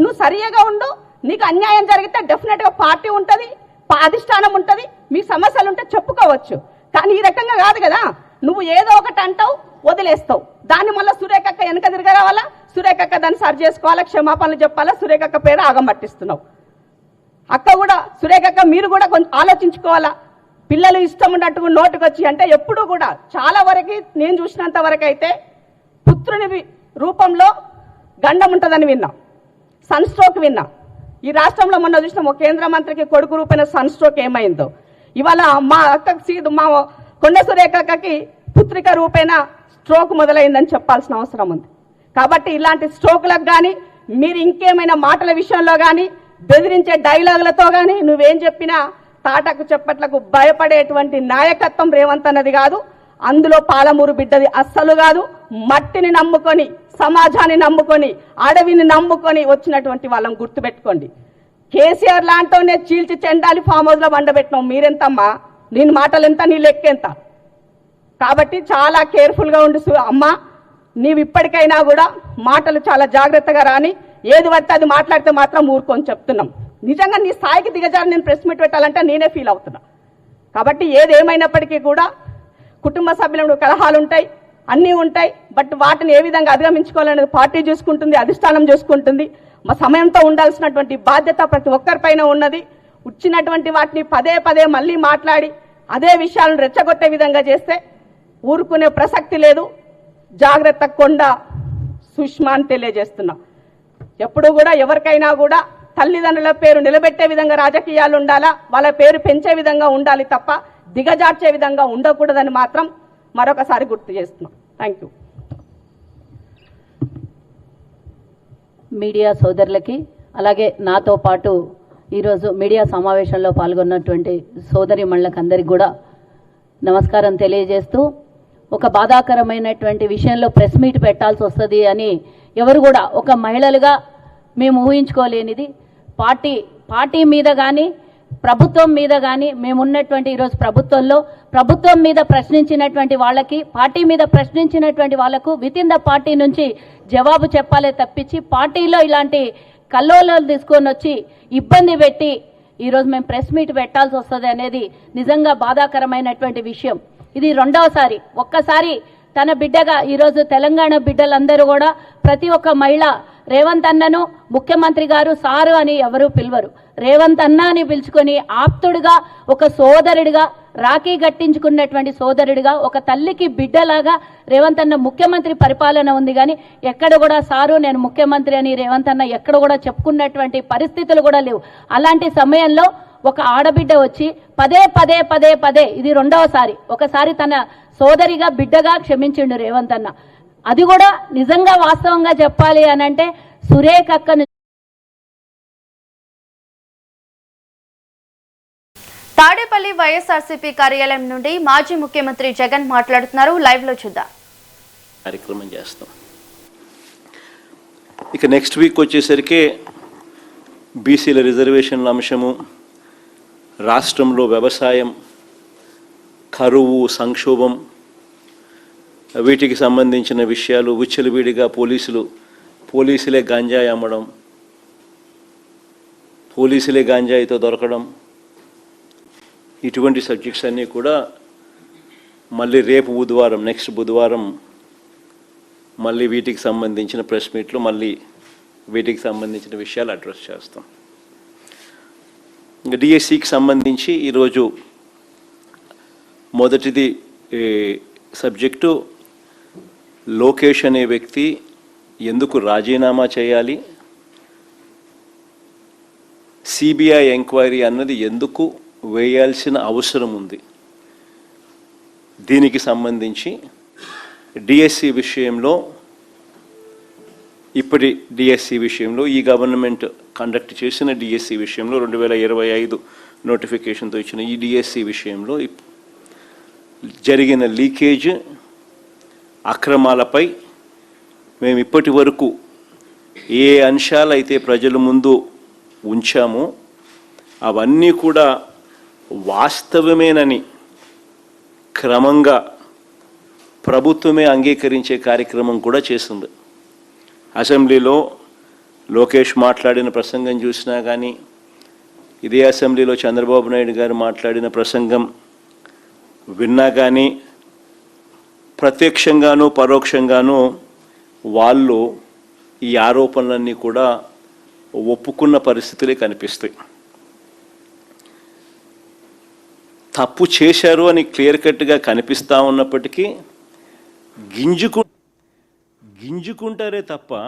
నువ్వు సరిగా ఉండు, నీకు అన్యాయం జరిగితే డెఫినెట్ గా పార్టీ ఉంటుంది, అధిష్టానం ఉంటుంది, మీ సమస్యలు ఉంటే చెప్పుకోవచ్చు. కానీ ఈ రకంగా కాదు కదా. నువ్వు ఏదో ఒకటి అంటావు, వదిలేస్తావు. దాన్ని మళ్ళీ సురేఖక్క వెనక తిరిగి రావాలా, సురేఖక్క దాన్ని సరి చేసుకోవాలా, క్షమాపణలు చెప్పాలా, సురేఖక్క పేరు ఆగం పట్టిస్తున్నావు. అక్క కూడా, సురేఖక్క మీరు కూడా కొంచెం ఆలోచించుకోవాలా. పిల్లలు ఇష్టం ఉన్నట్టుగా నోటుకు వచ్చి అంటే ఎప్పుడు కూడా చాలా వరకు నేను చూసినంత వరకు అయితే పుత్రుని రూపంలో గండం ఉంటుందని విన్నా, సన్ స్ట్రోక్ విన్నా. ఈ రాష్ట్రంలో మొన్న చూసిన ఒక కేంద్ర మంత్రికి కొడుకు రూపైన సన్ స్ట్రోక్ ఏమైందో, ఇవాళ మా అక్కకి మా కొండ సురేఖకి పుత్రిక రూపైన స్ట్రోక్ మొదలైందని చెప్పాల్సిన అవసరం ఉంది. కాబట్టి ఇలాంటి స్ట్రోక్లకు కానీ మీరు ఇంకేమైనా మాటల విషయంలో కానీ బెదిరించే డైలాగులతో కానీ నువ్వేం చెప్పినా తాటకు చెప్పట్లకు భయపడేటువంటి నాయకత్వం రేవంత్ అన్నది కాదు. అందులో పాలమూరు బిడ్డది అస్సలు కాదు. మట్టిని నమ్ముకొని, సమాజాన్ని నమ్ముకొని, అడవిని నమ్ముకొని వచ్చినటువంటి వాళ్ళని గుర్తుపెట్టుకోండి. కేసీఆర్ లాంటోనే చీల్చి చెండాలి ఫామ్ హౌస్ లో వండబెట్టినావు. మీరెంతమ్మా? నేను మాటలు ఎంత, నీ లెక్కెంత? కాబట్టి చాలా కేర్ఫుల్ గా ఉండు అమ్మా. నీవు ఇప్పటికైనా కూడా మాటలు చాలా జాగ్రత్తగా రాని, ఏది పడితే అది మాట్లాడితే మాత్రం ఊరుకొని చెప్తున్నాం. నిజంగా నీ స్థాయికి దిగజారి నేను ప్రెస్ మీట్ పెట్టాలంటే నేనే ఫీల్ అవుతున్నా. కాబట్టి ఏదేమైనప్పటికీ కూడా కుటుంబ సభ్యులను కలహాలు ఉంటాయి, అన్నీ ఉంటాయి. బట్ వాటిని ఏ విధంగా అధిగమించుకోవాలనేది పార్టీ చూసుకుంటుంది, అధిష్టానం చూసుకుంటుంది. మా సమయంతో ఉండాల్సినటువంటి బాధ్యత ప్రతి ఒక్కరిపైన ఉన్నది. వచ్చినటువంటి వాటిని పదే పదే మళ్ళీ మాట్లాడి అదే విషయాలను రెచ్చగొట్టే విధంగా చేస్తే ఊరుకునే ప్రసక్తి లేదు. జాగ్రత్త కొండ సుష్మా అని తెలియజేస్తున్నా. ఎప్పుడు కూడా ఎవరికైనా కూడా తల్లిదండ్రుల పేరు నిలబెట్టే విధంగా రాజకీయాలు ఉండాలా, వాళ్ళ పేరు పెంచే విధంగా ఉండాలి తప్ప దిగజార్చే విధంగా ఉండకూడదని మాత్రం మరొకసారి గుర్తు చేస్తున్నాం. Thank you. మీడియా సోదరులకి, అలాగే నాతో పాటు ఈరోజు మీడియా సమావేశంలో పాల్గొన్నటువంటి సోదరిమణులకు అందరికీ కూడా నమస్కారం తెలియజేస్తూ, ఒక బాధాకరమైనటువంటి విషయంలో ప్రెస్ మీట్ పెట్టాల్సి వస్తుంది అని ఎవరు కూడా ఒక మహిళలుగా మేము ఊహించుకోలేనిది. పార్టీ మీద కానీ ప్రభుత్వం మీద కానీ మేమున్నటువంటి ఈరోజు ప్రభుత్వం మీద ప్రశ్నించినటువంటి వాళ్ళకి, పార్టీ మీద ప్రశ్నించినటువంటి వాళ్లకు విత్ ఇన్ ద పార్టీ నుంచి జవాబు చెప్పాలే తప్పించి పార్టీలో ఇలాంటి కల్లోలాలు తీసుకొని వచ్చి ఇబ్బంది పెట్టి ఈరోజు మేము ప్రెస్ మీట్ పెట్టాల్సి వస్తుంది అనేది నిజంగా బాధాకరమైనటువంటి విషయం. ఇది రెండవసారి. ఒక్కసారి తన బిడ్డగా ఈరోజు తెలంగాణ బిడ్డలందరూ కూడా ప్రతి ఒక్క మహిళ రేవంత్ అన్నను ముఖ్యమంత్రి గారు సారు అని ఎవరు పిలవరు, రేవంత్ అన్న అని పిలుచుకొని ఆప్తుడిగా, ఒక సోదరుడిగా రాఖీ గట్టించుకున్నటువంటి సోదరుడిగా ఒక తల్లికి బిడ్డలాగా రేవంత్ అన్న ముఖ్యమంత్రి పరిపాలన ఉంది. కానీ ఎక్కడ కూడా సారు నేను ముఖ్యమంత్రి అని రేవంత్ అన్న ఎక్కడ కూడా చెప్పుకున్నటువంటి పరిస్థితులు కూడా లేవు. అలాంటి సమయంలో ఒక ఆడబిడ్డ వచ్చి పదే పదే పదే పదే ఇది రెండవసారి ఒకసారి తన సోదరిగా బిడ్డగా క్షమించిండు రేవంత్ అన్న. అది కూడా నిజంగా వాస్తవంగా చెప్పాలి అనంటే సురేఖ అక్కను తాడేపల్లి వైఎస్ఆర్సీపీ కార్యాలయం నుండి మాజీ ముఖ్యమంత్రి జగన్ మాట్లాడుతున్నారు. లైవ్ లో చూద్దాం. కార్యక్రమం చేస్తాం. ఇక నెక్స్ట్ వీక్ వచ్చేసరికి బీసీల రిజర్వేషన్ల అంశము, రాష్ట్రంలో వ్యవసాయం, కరువు, సంక్షోభం, వీటికి సంబంధించిన విషయాలు, విచ్చలవిడిగా పోలీసులే గంజాయి అమ్మడం, పోలీసులే గంజాయితో దొరకడం, ఇటువంటి సబ్జెక్ట్స్ అన్నీ కూడా మళ్ళీ రేపు బుధవారం నెక్స్ట్ బుధవారం మళ్ళీ వీటికి సంబంధించిన ప్రెస్ మీట్లు మళ్ళీ వీటికి సంబంధించిన విషయాలు అడ్రస్ చేస్తాం. ఇంకా డిఎస్సికి సంబంధించి ఈరోజు మొదటిది సబ్జెక్టు లోకేష్ అనే వ్యక్తి ఎందుకు రాజీనామా చేయాలి, సిబిఐ ఎంక్వైరీ అన్నది ఎందుకు వేయాల్సిన అవసరం ఉంది, దీనికి సంబంధించి డిఎస్సి విషయంలో ఇప్పటి డిఎస్సి విషయంలో ఈ గవర్నమెంట్ కండక్ట్ చేసిన డిఎస్సి విషయంలో 2025 నోటిఫికేషన్తో ఇచ్చిన ఈ డిఎస్సి విషయంలో జరిగిన లీకేజ్ అక్రమాలపై మేము ఇప్పటి వరకు ఏ అంశాలైతే ప్రజల ముందు ఉంచామో అవన్నీ కూడా వాస్తవమేనని క్రమంగా ప్రభుత్వమే అంగీకరించే కార్యక్రమం కూడా చేస్తుంది. అసెంబ్లీలో లోకేష్ మాట్లాడిన ప్రసంగం చూసినా కానీ, ఇదే అసెంబ్లీలో చంద్రబాబు నాయుడు గారు మాట్లాడిన ప్రసంగం విన్నా కానీ, ప్రత్యక్షంగానూ పరోక్షంగానూ వాళ్ళు ఈ ఆరోపణలన్నీ కూడా ఒప్పుకున్న పరిస్థితులే కనిపిస్తాయి. తప్పు చేశారు అని క్లియర్ కట్గా కనిపిస్తూ ఉన్నప్పటికీ గింజుకుంటారే తప్ప